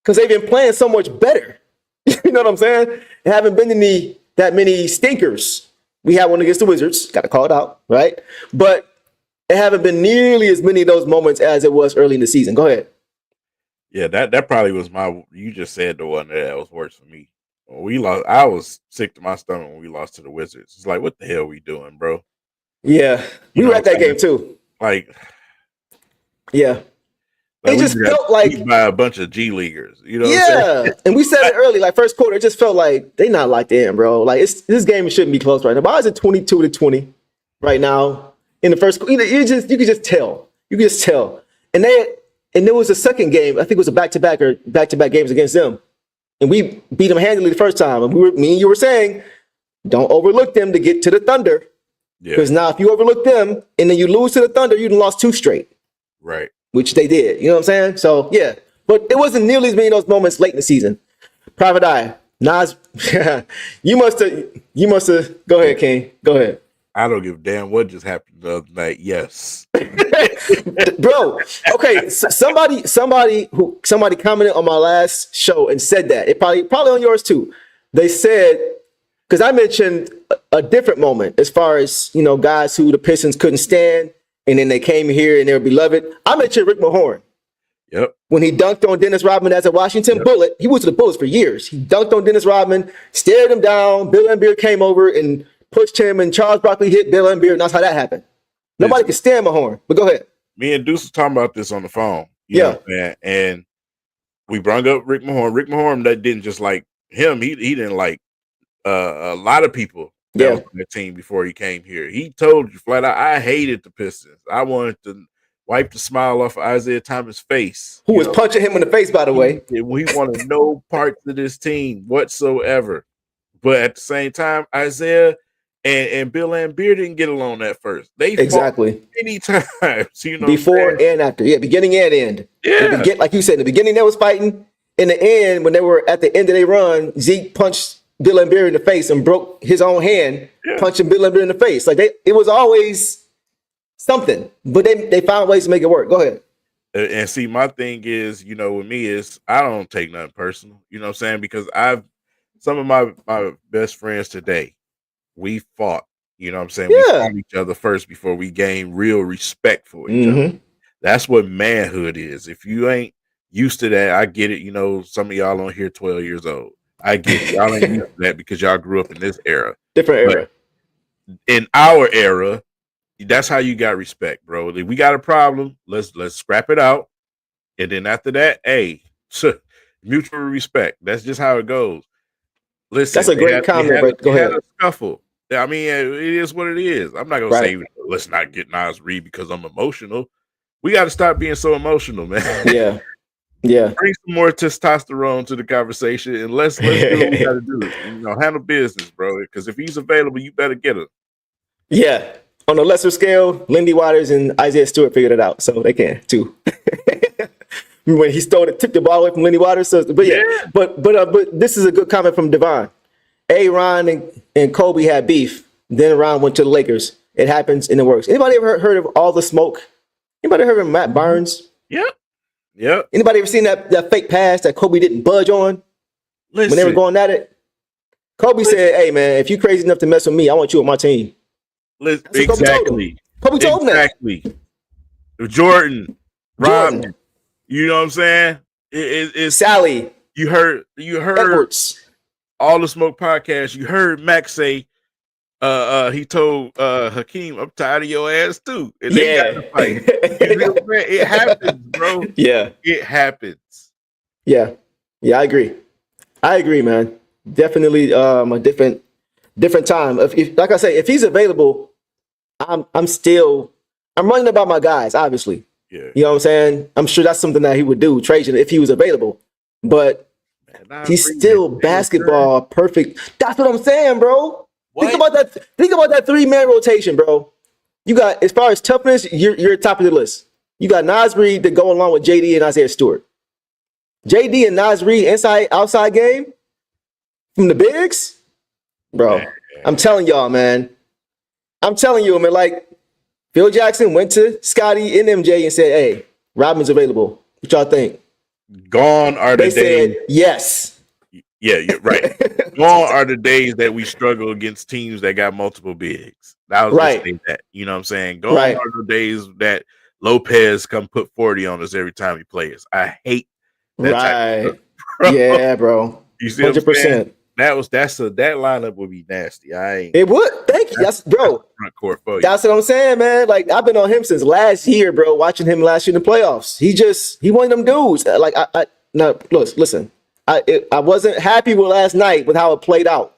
because they've been playing so much better. You know what I'm saying? There haven't been that many stinkers. We had one against the Wizards. Got to call it out, right? But there haven't been nearly as many of those moments as it was early in the season. Go ahead. Yeah, that probably was you just said the one that was worse for me. When we lost, I was sick to my stomach when we lost to the Wizards. It's like, what the hell are we doing, bro? Yeah, we were at that game too. Like, yeah. It just felt like by a bunch of G leaguers, you know. Yeah, and we said it early, like first quarter, it just felt like they not locked in, bro. Like this game shouldn't be close right now. Why is it 22-20 right now in the first? You could just tell. And there was a second game. I think it was a back-to-back games against them, and we beat them handily the first time. And me and you were saying, don't overlook them to get to the Thunder, because now if you overlook them and then you lose to the Thunder, you done lost 2 straight, right? Which they did. You know what I'm saying? So yeah, but it wasn't nearly as many of those moments late in the season. Private Eye, Nas, you must have. Go ahead, King. Go ahead. I don't give a damn what just happened the other night. Yes, bro. Okay, so somebody commented on my last show and said that it probably on yours too. They said, because I mentioned a different moment as far as guys who the Pistons couldn't stand, and then they came here and they were beloved. I mentioned Rick Mahorn. Yep. When he dunked on Dennis Rodman as a Washington Bullet, he was to the Bullets for years. He dunked on Dennis Rodman, stared him down. Bill Laimbeer came over and pushed him, and Charles Barkley hit Bill Laimbeer, and that's how that happened. Nobody can stand Mahorn, but go ahead. Me and Deuce was talking about this on the phone. You know, man, and we brought up Rick Mahorn. Rick Mahorn, that didn't just like him. He didn't like a lot of people that was on the team before he came here. He told you flat out, I hated the Pistons. I wanted to wipe the smile off of Isaiah Thomas' face. Who was punching him in the face, by the way. We wanted no parts of this team whatsoever. But at the same time, Isaiah and Bill Laimbeer didn't get along that first. They fought many times, before and after. Yeah, beginning and end. Yeah. Like you said, in the beginning they was fighting. In the end, when they were at the end of their run, Zeke punched Bill Laimbeer in the face and broke his own hand, punching Bill Laimbeer in the face. Like it was always something, but they found ways to make it work. Go ahead. And see, my thing is, with me is I don't take nothing personal. You know what I'm saying? Because some of my best friends today, we fought. You know what I'm saying? We Yeah. fought each other first before we gained real respect for each other. Mm-hmm. That's what manhood is. If you ain't used to that, I get it. Some of y'all on here 12 years old. I get it. Y'all ain't used to that because y'all grew up in this era. Different But era. in our era, that's how you got respect, bro. If we got a problem, let's scrap it out. And then after that, hey, mutual respect. That's just how it goes. Listen, That's a great comment, right? Go ahead. Had a scuffle. I mean, it is what it is. I'm not gonna say let's not get Nas Reed because I'm emotional. We got to stop being so emotional, man. Yeah. Yeah. Bring some more testosterone to the conversation and let's do what we got to do. Handle business, bro. Because if he's available, you better get him. Yeah. On a lesser scale, Lindy Waters and Isaiah Stewart figured it out, so they can too. When he took the ball away from Lindy Waters. So, but this is a good comment from Devon. Ron and Kobe had beef. Then Ron went to the Lakers. It happens and it works. Anybody ever heard of All the Smoke? Anybody heard of Matt Barnes? Yep. Anybody ever seen that fake pass that Kobe didn't budge on when they were going at it? Kobe said, "Hey man, if you crazy enough to mess with me, I want you on my team." Exactly. Kobe told him that. Exactly. Jordan. Rodman. You know what I'm saying? It's Sally. You heard Edwards. All the Smoke podcast. You heard Max say, he told Hakeem, "I'm tired of your ass too." And they got to fight. It happens, bro. Yeah. It happens. Yeah. Yeah, I agree, man. Definitely a different time. If like I say, if he's available, I'm running about my guys, obviously. Yeah. You know what I'm saying? I'm sure that's something that he would do, Trajan, if he was available. But he's still basketball perfect. That's what I'm saying, bro. What? Think about that 3-man rotation, bro. You got, as far as toughness, you're top of the list. You got Nas Reed to go along with JD and Isaiah Stewart. JD and Nas Reed outside game from the bigs, bro. Yeah. I'm telling y'all, man. Like Phil Jackson went to Scotty and MJ and said, "Hey, Rodman's available. What y'all think?" Gone are the days. They said yes. Yeah, you're right. Gone are the days that we struggle against teams that got multiple bigs. I was just saying that. You know what I'm saying? Gone are the days that Lopez come put 40 on us every time he plays. I hate that type of stuff, bro. Yeah, bro. You see 100%. That lineup would be nasty. It would. Thank you. That's bro. Front court for you. That's what I'm saying, man. Like I've been on him since last year, bro. Watching him last year in the playoffs. He one of them dudes. Like listen. I wasn't happy with last night with how it played out,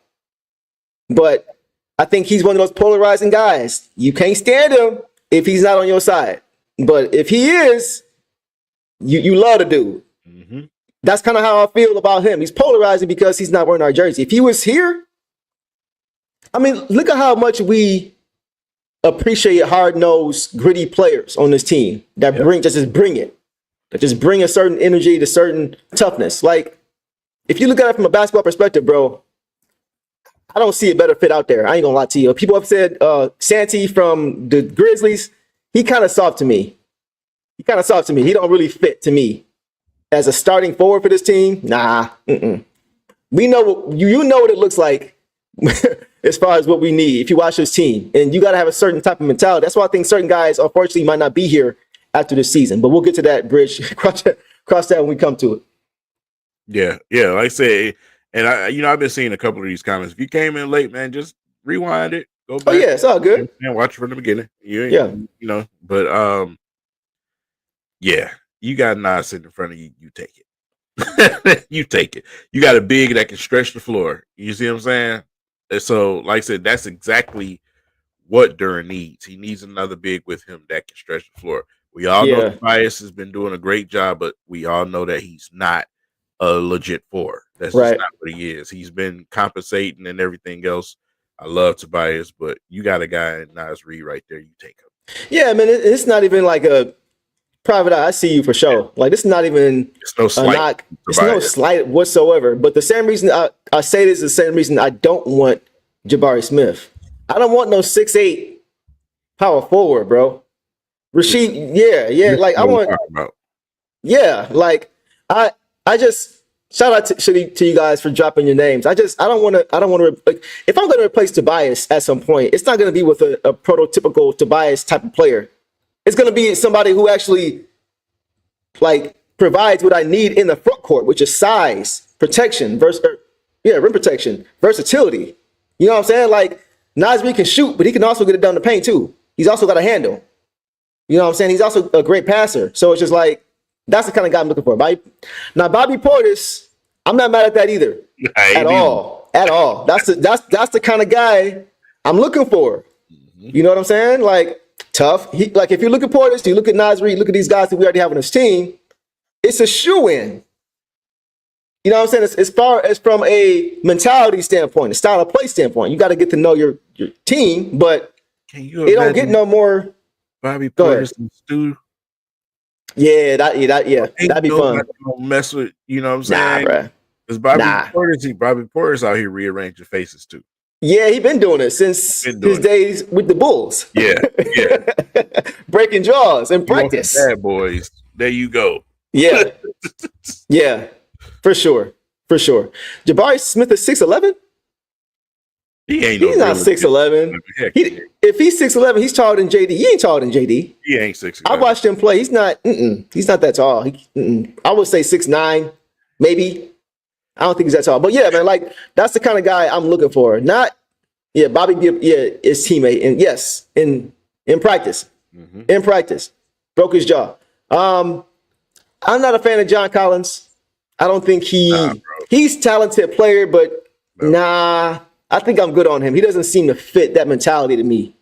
but I think he's one of those polarizing guys. You can't stand him if he's not on your side, but if he is, you love the dude. Mm-hmm. That's kind of how I feel about him. He's polarizing because he's not wearing our jersey. If he was here, I mean, look at how much we appreciate hard-nosed, gritty players on this team that just bring a certain energy to certain toughness. Like, if you look at it from a basketball perspective, bro, I don't see a better fit out there. I ain't gonna lie to you. People have said Santee from the Grizzlies, he kind of soft to me. He don't really fit to me. As a starting forward for this team, nah. We know you know what it looks like as far as what we need if you watch this team. And you got to have a certain type of mentality. That's why I think certain guys, unfortunately, might not be here after this season. But we'll get to that bridge, cross that when we come to it. Yeah. Like I said, and I've been seeing a couple of these comments. If you came in late, man, just rewind it. Go back. Oh yeah, it's all good. And watch from the beginning. Yeah. You got Nas sitting in front of you. You take it. You take it. You got a big that can stretch the floor. You see what I'm saying? And so, like I said, that's exactly what Duran needs. He needs another big with him that can stretch the floor. We all know Tobias has been doing a great job, but we all know that he's not a legit four. That's just not what he is. He's been compensating and everything else. I love Tobias, but you got a guy in Nas Reed right there. You take him. Yeah, man. It's not even like a private eye. I see you for sure. Like, this is not even it's no slight. It's no slight whatsoever. But the same reason I say this is the same reason I don't want Jabari Smith. I don't want no 6'8" power forward, bro. Rasheed, yeah. Like I want Yeah, like I just shout out to you guys for dropping your names. I don't want to like if I'm going to replace Tobias at some point, it's not going to be with a prototypical Tobias type of player. It's going to be somebody who actually like provides what I need in the front court, which is size, protection, rim protection, versatility. You know what I'm saying? Like Nasri can shoot, but he can also get it down the paint too. He's also got a handle. You know what I'm saying? He's also a great passer. So it's just like that's the kind of guy I'm looking for. Bobby Portis, I'm not mad at that either. At all. That's the kind of guy I'm looking for. You know what I'm saying? Like tough. Like if you look at Portis, you look at Nasri, you look at these guys that we already have on this team, it's a shoe-in. You know what I'm saying? As far as from a mentality standpoint, a style of play standpoint, you got to get to know your team, but it don't get no more. Bobby Portis and Stu. Yeah, that'd be fun. Don't mess with, you know what I'm saying? Nah, because Bobby Portis out here rearranging faces too. Yeah, he been doing it since his days with the Bulls. Yeah. Breaking jaws in practice. Bad boys. There you go. Yeah. Yeah. For sure. Jabari Smith is 6'11"? He's not 6'11". If he's 6'11", he's taller than JD. He ain't taller than JD. He ain't 6'11". I watched him play. He's not that tall. I would say 6'9", maybe. I don't think he's that tall. But yeah, man, like that's the kind of guy I'm looking for. Bobby his teammate. And yes, in practice. Mm-hmm. In practice. Broke his jaw. I'm not a fan of John Collins. I don't think he's a talented player, but I think I'm good on him. He doesn't seem to fit that mentality to me.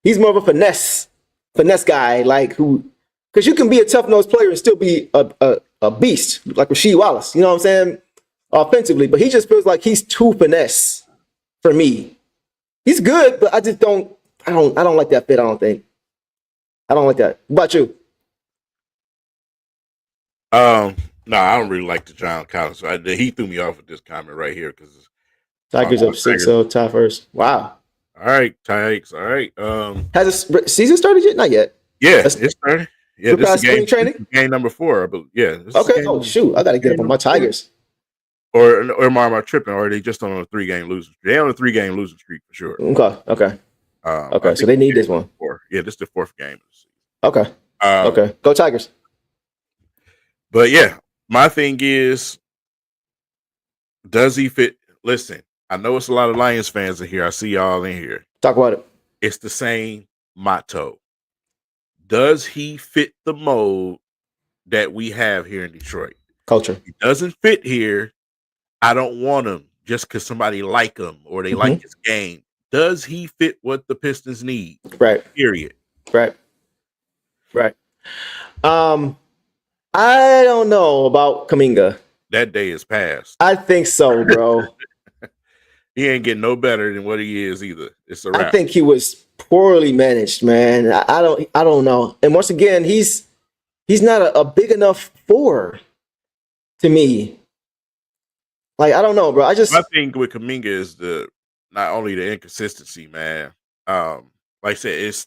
He's more of a finesse guy, like because you can be a tough-nosed player and still be a beast, like Rasheed Wallace. You know what I'm saying? Offensively, but he just feels like he's too finesse for me. He's good, but I just don't like that fit. I don't think. I don't like that. What about you? No, I don't really like the John Collins. He threw me off with this comment right here because Tigers up 6-0, tie first. Wow. All right, Tigers. All right. Has the season started yet? Not yet. Yeah, it started. Yeah, this is game number 4. But yeah. Okay. Oh shoot, I got to get up on my Tigers. Or am I tripping? Or are they just on a 3-game losing streak? They're on a 3-game losing streak for sure. Okay. Okay, so they need this one. Yeah, this is the 4th game. Okay. Okay. Go Tigers. But yeah, my thing is, does he fit? Listen, I know it's a lot of Lions fans in here. I see y'all in here. Talk about it. It's the same motto. Does he fit the mold that we have here in Detroit? Culture. He doesn't fit here. I don't want him just because somebody like him or they like his game. Does he fit what the Pistons need? Right. Period. Right. I don't know about Kuminga. That day is past. I think so, bro. He ain't getting no better than what he is either. It's a wrap. I think he was poorly managed, man. I don't know. And once again, he's not a big enough 4 to me. Like, I don't know, bro. My thing with Kuminga is not only the inconsistency, man. Like I said, it's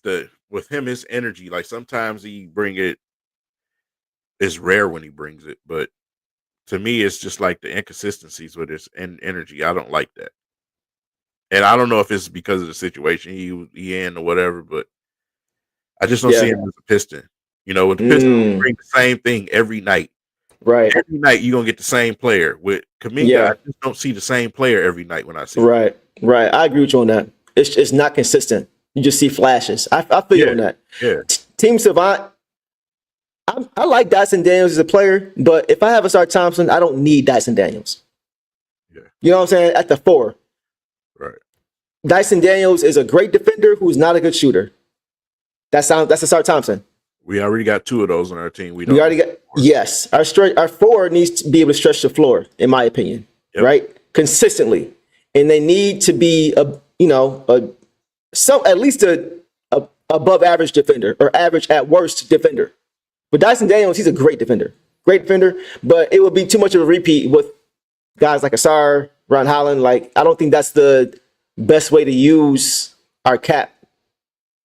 with him, his energy. Like sometimes he bring it. It's rare when he brings it, but to me, it's just like the inconsistencies with his energy. I don't like that. And I don't know if it's because of the situation he in or whatever, but I just don't see him as a Piston. You know, when the Pistons bring the same thing every night. Right. Every night you're going to get the same player. With Kuminga, I just don't see the same player every night when I see him. Right. I agree with you on that. It's not consistent. You just see flashes. I feel you on that. Yeah. Team Savant, I like Dyson Daniels as a player, but if I have a Sar Thompson, I don't need Dyson Daniels. Yeah. You know what I'm saying? At the 4. Right. Dyson Daniels is a great defender who's not a good shooter. That's a Sar Thompson. We already got 2 of those on our team. We already got yes. Our 4 needs to be able to stretch the floor, in my opinion. Yep. Right? Consistently. And they need to be at least a above average defender or average at worst defender. But Dyson Daniels, he's a great defender. But it would be too much of a repeat with guys like Asar, Ron Holland. Like, I don't think that's the best way to use our cap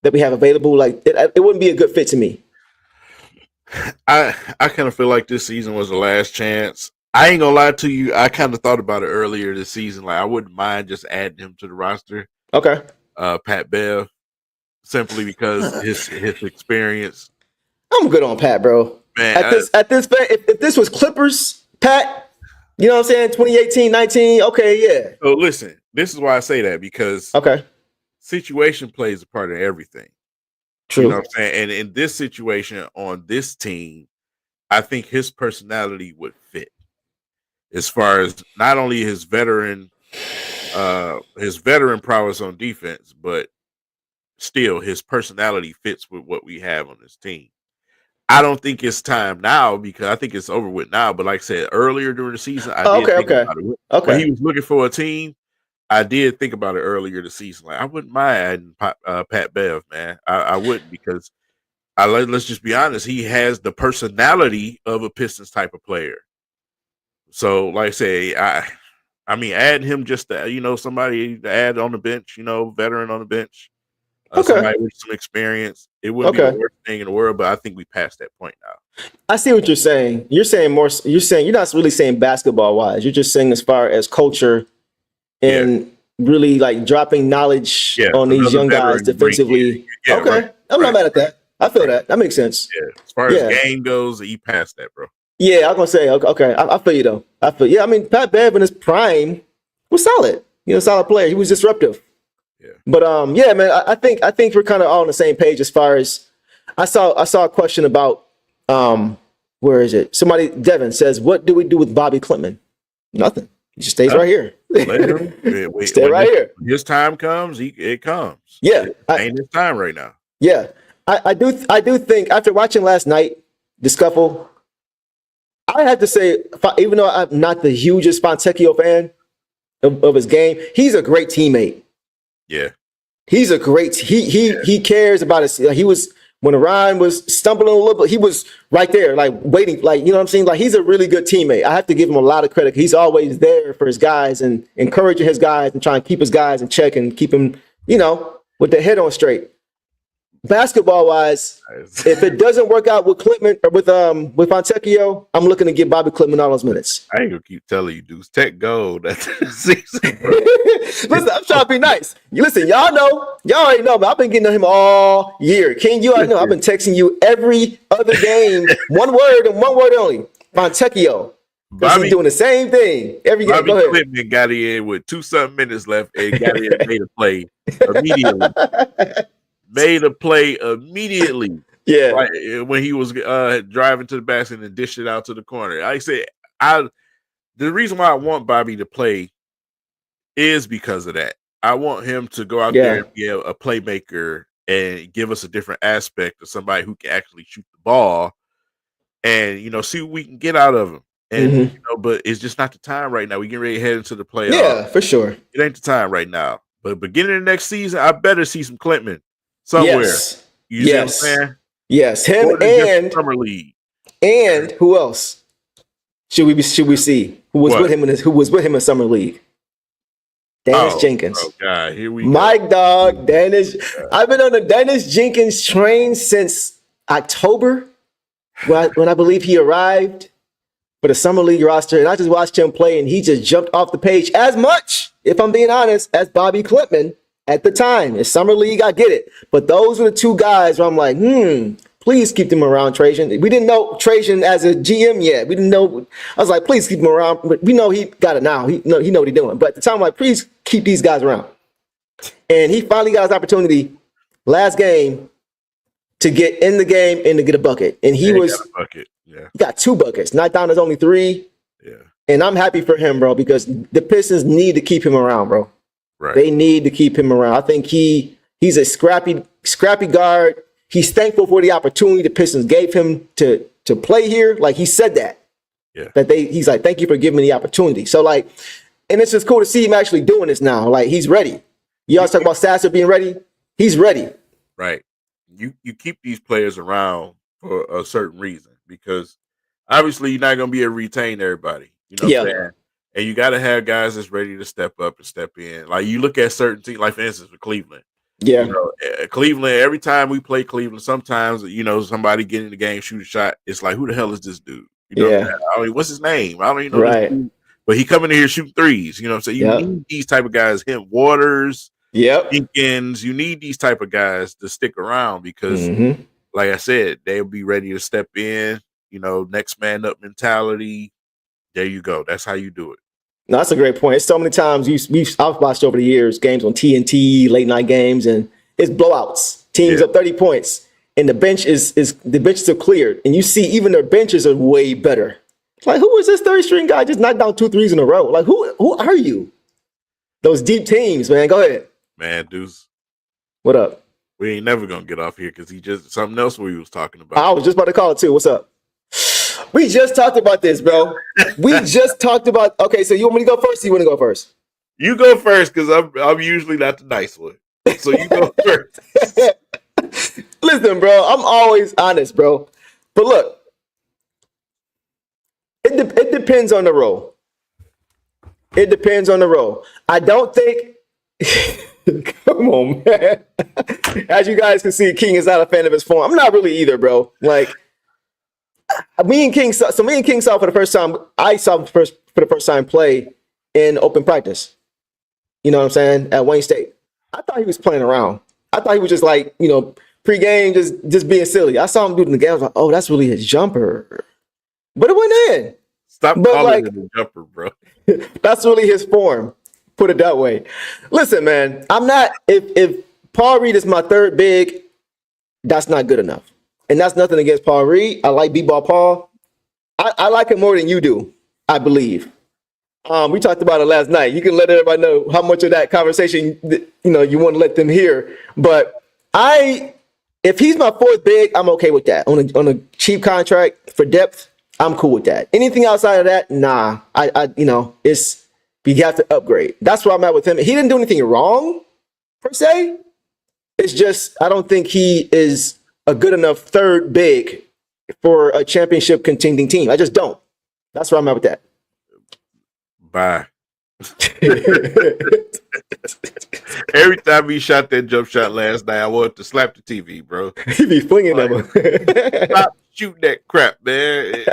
that we have available. Like, it wouldn't be a good fit to me. I kind of feel like this season was the last chance. I ain't gonna lie to you. I kind of thought about it earlier this season. Like I wouldn't mind just adding him to the roster. Okay. Pat Bev, simply because his experience. I'm good on Pat, bro. Man, if this was Clippers, Pat, you know what I'm saying? 2018, 19. Okay, yeah. So listen, this is why I say that, because situation plays a part in everything. True. You know what I'm saying? And in this situation on this team, I think his personality would fit, as far as not only his veteran prowess on defense, but still his personality fits with what we have on this team. I don't think it's time now, because I think it's over with now. But like I said, earlier during the season, I did think about it. When he was looking for a team, I did think about it earlier this season. Like I wouldn't mind adding Pat Bev, man. I wouldn't, because let's just be honest, he has the personality of a Pistons type of player. So, like I say, I mean, add him just to, somebody to add on the bench, veteran on the bench. Somebody with some experience. It wouldn't be the worst thing in the world, but I think we passed that point now. I see what you're saying. You're saying you're not really saying basketball wise. You're just saying as far as culture and really like dropping knowledge on these young guys defensively. I'm not mad at that. I feel that. That makes sense. Yeah. As far as game goes, he passed that, bro. Yeah, I'm gonna say okay. I feel you though. I mean, Pat Bev in his prime was solid. Solid player. He was disruptive. Yeah. But man, I think we're kind of all on the same page as far as I saw a question about where is it? Somebody, Devin says, what do we do with Bobby Klintman? Nothing. He just stays right here. Stay right here. When his time comes, it comes. Yeah, ain't his time right now. Yeah, I do think after watching last night the scuffle, I have to say, even though I'm not the hugest Fontecchio fan of his game, he's a great teammate. Yeah, he's a great. He cares about us. He was when Orion was stumbling a little bit. He was right there, like waiting. Like what I'm saying. Like he's a really good teammate. I have to give him a lot of credit. He's always there for his guys and encouraging his guys and trying to keep his guys in check and keep him, with their head on straight. Basketball wise, if it doesn't work out with Klintman or with Fontecchio, I'm looking to give Bobby Klintman all those minutes. I ain't gonna keep telling you, dudes. Tech gold that season. Listen, I'm trying to be nice. Listen, y'all already know, but I've been getting on him all year. King, you already know I've been texting you every other game, one word and one word only. Fontecchio. Because he's doing the same thing every game. Bobby Klintman got in with 2-something minutes left and got in and made a play immediately. Yeah, right, when he was driving to the basket and dished it out to the corner. I said, the reason why I want Bobby to play is because of that. I want him to go out there and be a playmaker and give us a different aspect of somebody who can actually shoot the ball and see what we can get out of him. And but it's just not the time right now. We getting ready to head into the playoffs. Yeah, for sure. It ain't the time right now. But beginning of next season, I better see some Klintman somewhere. Yes. You see what I'm saying? Yes, him and Summer League. And who else should we see who was with him in Summer League? Dennis Jenkins. Oh God, here we go. My dog, Dennis. I've been on the Dennis Jenkins train since October, when I believe he arrived for the Summer League roster, and I just watched him play, and he just jumped off the page as much, if I'm being honest, as Bobby Klintman at the time. In Summer League, I get it. But those were the two guys where I'm like, please keep them around, Trajan. We didn't know Trajan as a GM yet. We didn't know. I was like, please keep him around. But we know he got it now. He know what he's doing. But at the time, I'm like, please keep these guys around. And he finally got his opportunity last game to get in the game and to get a bucket. And he got a bucket. Yeah. He got 2 buckets. Not down as only 3. Yeah. And I'm happy for him, bro, because the Pistons need to keep him around, bro. Right. They need to keep him around. I think he's a scrappy guard. He's thankful for the opportunity the Pistons gave him to play here. Like he said that. Yeah. He's like, thank you for giving me the opportunity. So like, and it's just cool to see him actually doing this now. Like he's ready. You always talk about Sasser being ready. He's ready. Right. You keep these players around for a certain reason, because obviously you're not going to be able to retain everybody. You know what I'm saying? And you got to have guys that's ready to step up and step in. Like you look at certain teams, like for instance with Cleveland, Yeah. Cleveland, every time we play Cleveland, sometimes, somebody get in the game, shoot a shot. It's like, who the hell is this dude? What's his name? I don't even know this dude. But he coming in here shooting threes. You know what I'm saying? You need these type of guys, him, Waters, Jenkins. You need these type of guys to stick around because, like I said, they'll be ready to step in, next man up mentality. There you go. That's how you do it. No, that's a great point. It's so many times I've watched over the years games on TNT, late night games, and it's blowouts. Teams up 30 points, and the benches are cleared, and you see even their benches are way better. Like, who is this third string guy just knocked down 2 threes in a row? Like, who are you? Those deep teams, man. Go ahead, man. Deuce, what up? We ain't never gonna get off here because he just something else we was talking about. I was just about to call it too. What's up? We just talked about this, bro. We just talked about. Okay, so you want me to go first? Or you want to go first? You go first because I'm usually not the nice one. So you go first. Listen, bro. I'm always honest, bro. But look, it depends on the role. It depends on the role. I don't think. Come on, man. As you guys can see, King is not a fan of his form. I'm not really either, bro. Like. Me and King saw for the first time. I saw for the first time play in open practice. You know what I'm saying? At Wayne State. I thought he was playing around. I thought he was just like, pregame, just being silly. I saw him do it in the game. I was like, oh, that's really his jumper. But it went in. Stop calling it a jumper, bro. That's really his form. Put it that way. Listen, man, I'm not. If Paul Reed is my third big, that's not good enough. And that's nothing against Paul Reed. I like B-Ball Paul. I like him more than you do, I believe. We talked about it last night. You can let everybody know how much of that conversation you want to let them hear. But if he's my fourth big, I'm okay with that. On a cheap contract for depth, I'm cool with that. Anything outside of that, nah. It's you have to upgrade. That's where I'm at with him. He didn't do anything wrong per se. It's just I don't think he is a good enough third big for a championship contending team. I just don't. That's where I'm at with that. Bye. Every time he shot that jump shot last night, I wanted to slap the TV, bro. He be flinging them. Stop shooting that crap, man.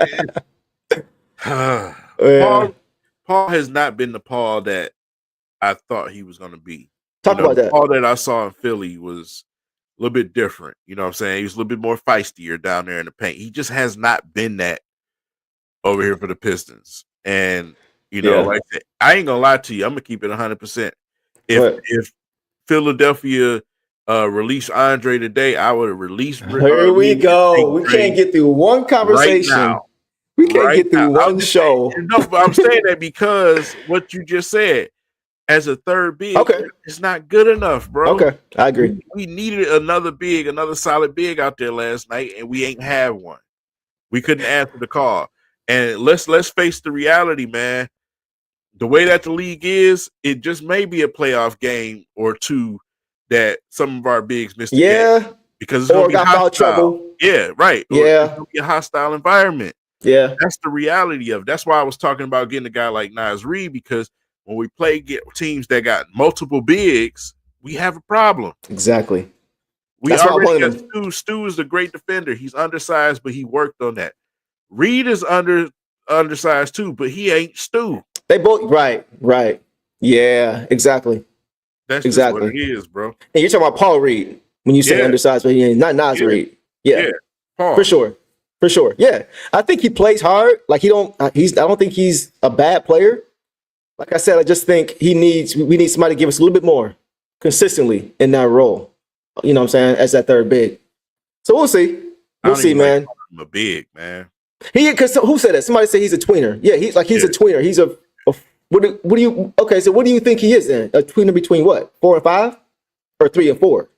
Paul has not been the Paul that I thought he was going to be. Talk about that. Paul that I saw in Philly was a little bit different. You know what I'm saying? He was a little bit more feistier down there in the paint. He just has not been that over here for the Pistons. And, like I said, I ain't going to lie to you. I'm going to keep it 100%. If Philadelphia released Andre today, I would have released. Here we go. We can't get through one conversation. Right now. We can't get through one show. No, but I'm saying that because what you just said. As a third big, it's not good enough, bro. Okay, I agree. We needed another solid big out there last night, and we ain't have one. We couldn't answer the call. And let's face the reality, man. The way that the league is, it just may be a playoff game or two that some of our bigs missed. Yeah, because it's going to be hostile. Trouble. Yeah, right. Yeah, it's going to be a hostile environment. Yeah, that's the reality of it. That's why I was talking about getting a guy like Naz Reid because. When we get teams that got multiple bigs, we have a problem. Exactly. We already got Stu. Stu is a great defender. He's undersized, but he worked on that. Reed is undersized too, but he ain't Stu. They both right. Yeah, exactly. That's exactly what it is, bro. And you're talking about Paul Reed when you say undersized, but he ain't not Naz Reid. Yeah, Paul. For sure. Yeah, I think he plays hard. Like I don't think he's a bad player. Like I said, I just think we need somebody to give us a little bit more consistently in that role. You know what I'm saying? As that third big. So we'll see. We'll see, man. I'm a big, man. Because who said that? Somebody said he's a tweener. Yeah, he's a tweener. He's so what do you think he is then? A tweener between what? 4 and 5? Or 3 and 4?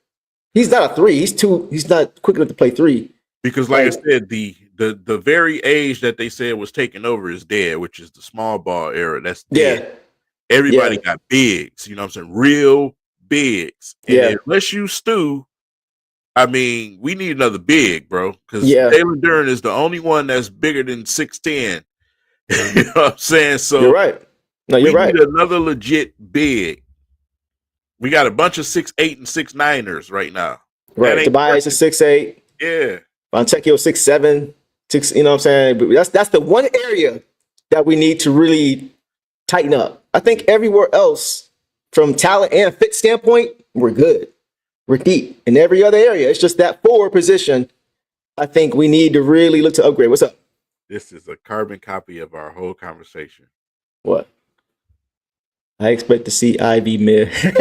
He's not a 3. He's 2. He's not quick enough to play 3. Because like I said, the very age that they said was taking over is dead, which is the small ball era. That's dead. Yeah. Everybody got bigs, you know what I'm saying? Real bigs. And unless you Stu, I mean, we need another big, bro. Because Taylor Duren is the only one that's bigger than 6'10". You know what I'm saying? So you're right. No, you're right. We need another legit big. We got a bunch of 6'8" and 6'9"ers right now. Right. Tobias is 6'8". Yeah. Fontecchio 6'7", 6. You know what I'm saying? But that's the one area that we need to really tighten up. I think everywhere else, from talent and fit standpoint, we're good. We're deep in every other area. It's just that forward position. I think we need to really look to upgrade. What's up? This is a carbon copy of our whole conversation. What? I expect to see Ivy mid. Hey,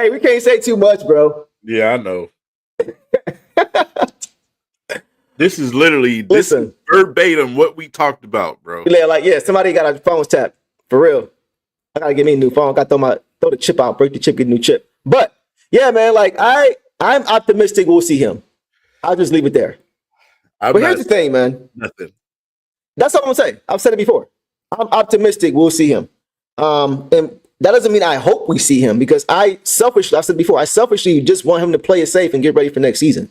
we can't say too much, bro. Yeah, I know. This is literally verbatim what we talked about, bro. Yeah, somebody got our phones tapped. For real. I gotta get me a new phone. I gotta throw the chip out, break the chip, get a new chip. But yeah, man, like I'm optimistic we'll see him. I'll just leave it there. But here's the thing, man. Nothing. That's all I'm gonna say. I've said it before. I'm optimistic we'll see him. And that doesn't mean I hope we see him, because I selfishly just want him to play it safe and get ready for next season.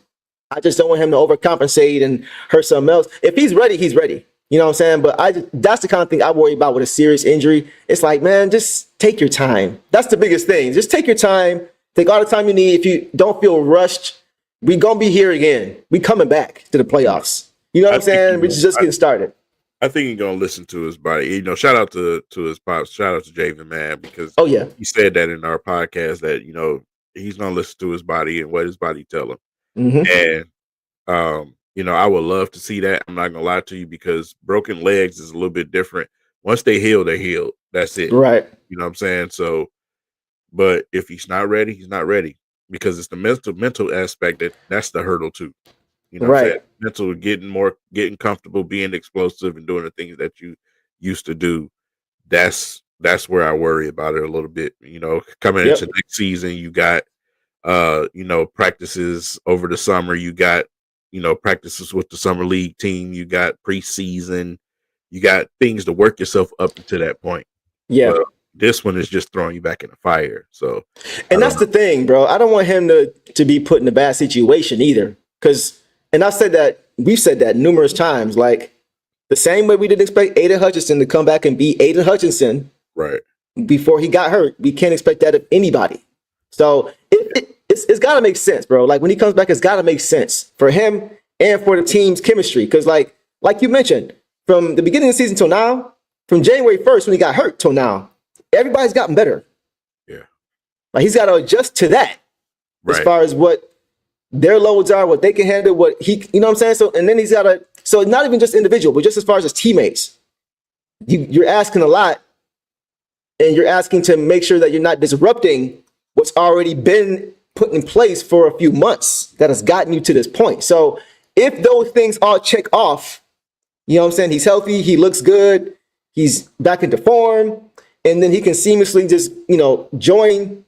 I just don't want him to overcompensate and hurt something else. If he's ready, he's ready. You know what I'm saying? But that's the kind of thing I worry about with a serious injury. It's like, man, just take your time. That's the biggest thing. Just take your time. Take all the time you need. If you don't feel rushed, we're going to be here again. We coming back to the playoffs. You know what I'm saying? We're just getting started. I think he's going to listen to his body. You know, shout out to his pops. Shout out to Javen, man, because he said that in our podcast that, you know, he's going to listen to his body and what his body tell him. Mm-hmm. And, you know, I would love to see that. I'm not going to lie to you, because broken legs is a little bit different. Once they heal, they're healed. That's it. Right. You know what I'm saying? So, but if he's not ready, he's not ready, because it's the mental aspect that's the hurdle too. You know, right? Mental, getting comfortable, being explosive, and doing the things that you used to do. That's where I worry about it a little bit. You know, coming into next season, you got you know, practices over the summer. You got, you know, practices with the summer league team. You got preseason. You got things to work yourself up to that point. Yeah. But this one is just throwing you back in the fire. So, and that's the thing, bro. I don't want him to be put in a bad situation either. And we've said that numerous times. Like, the same way we didn't expect Aiden Hutchinson to come back and be Aiden Hutchinson right before he got hurt, we can't expect that of anybody. So it's got to make sense, bro. Like, when he comes back, it's got to make sense for him and for the team's chemistry. Because like you mentioned, from the beginning of the season till now, from January 1st when he got hurt till now, everybody's gotten better. Yeah. Like, he's got to adjust to that as far as what their loads are, what they can handle, what he, you know what I'm saying? So, and then he's got to, so not even just individual, but just as far as his teammates, you're asking a lot, and you're asking to make sure that you're not disrupting what's already been put in place for a few months that has gotten you to this point. So if those things all check off, you know what I'm saying? He's healthy. He looks good. He's back into form. And then he can seamlessly just, you know, join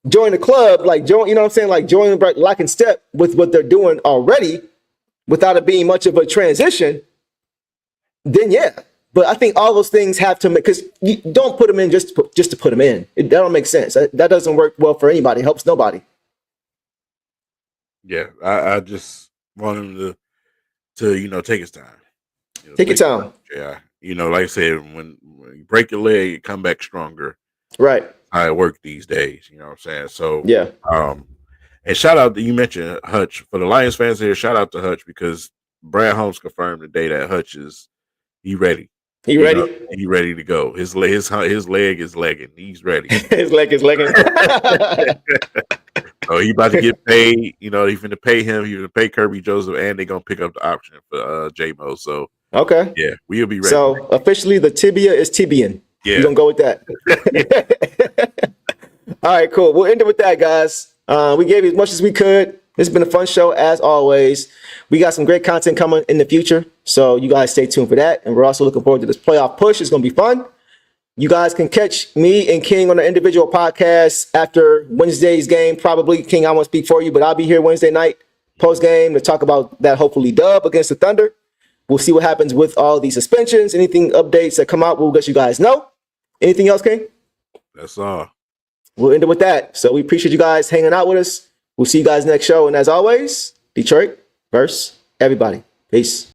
the club, like join, you know what I'm saying? Like join lock and step with what they're doing already without it being much of a transition. Then yeah. But I think all those things have to make, because you don't put them in just to put them in. That don't make sense. That doesn't work well for anybody. It helps nobody. Yeah, I just want him to you know, take his time. You know, take your time. Yeah, you know, like I said, when you break your leg, you come back stronger. Right. How it work these days. You know what I'm saying? So yeah. And shout out, you mentioned Hutch. For the Lions fans here, shout out to Hutch, because Brad Holmes confirmed today that Hutch he ready. He ready? Know, he ready to go. His leg is legging. He's ready. His leg is legging. So he about to get paid. You know, he's going to pay him. He's going to pay Kirby Joseph, and they're going to pick up the option for J-Mo. So okay, yeah, we'll be ready. So officially, the tibia is tibian. Yeah, we're gonna go with that. All right, cool. We'll end it with that, guys. We gave you as much as we could. This has been a fun show as always. We got some great content coming in the future, so you guys stay tuned for that. And we're also looking forward to this playoff push. It's going to be fun. You guys can catch me and King on the individual podcast after Wednesday's game. Probably, King, I won't speak for you, but I'll be here Wednesday night post-game to talk about that hopefully dub against the Thunder. We'll see what happens with all these suspensions. Anything updates that come out, we'll let you guys know. Anything else, King? That's all. We'll end it with that. So we appreciate you guys hanging out with us. We'll see you guys next show. And as always, Detroit versus everybody. Peace.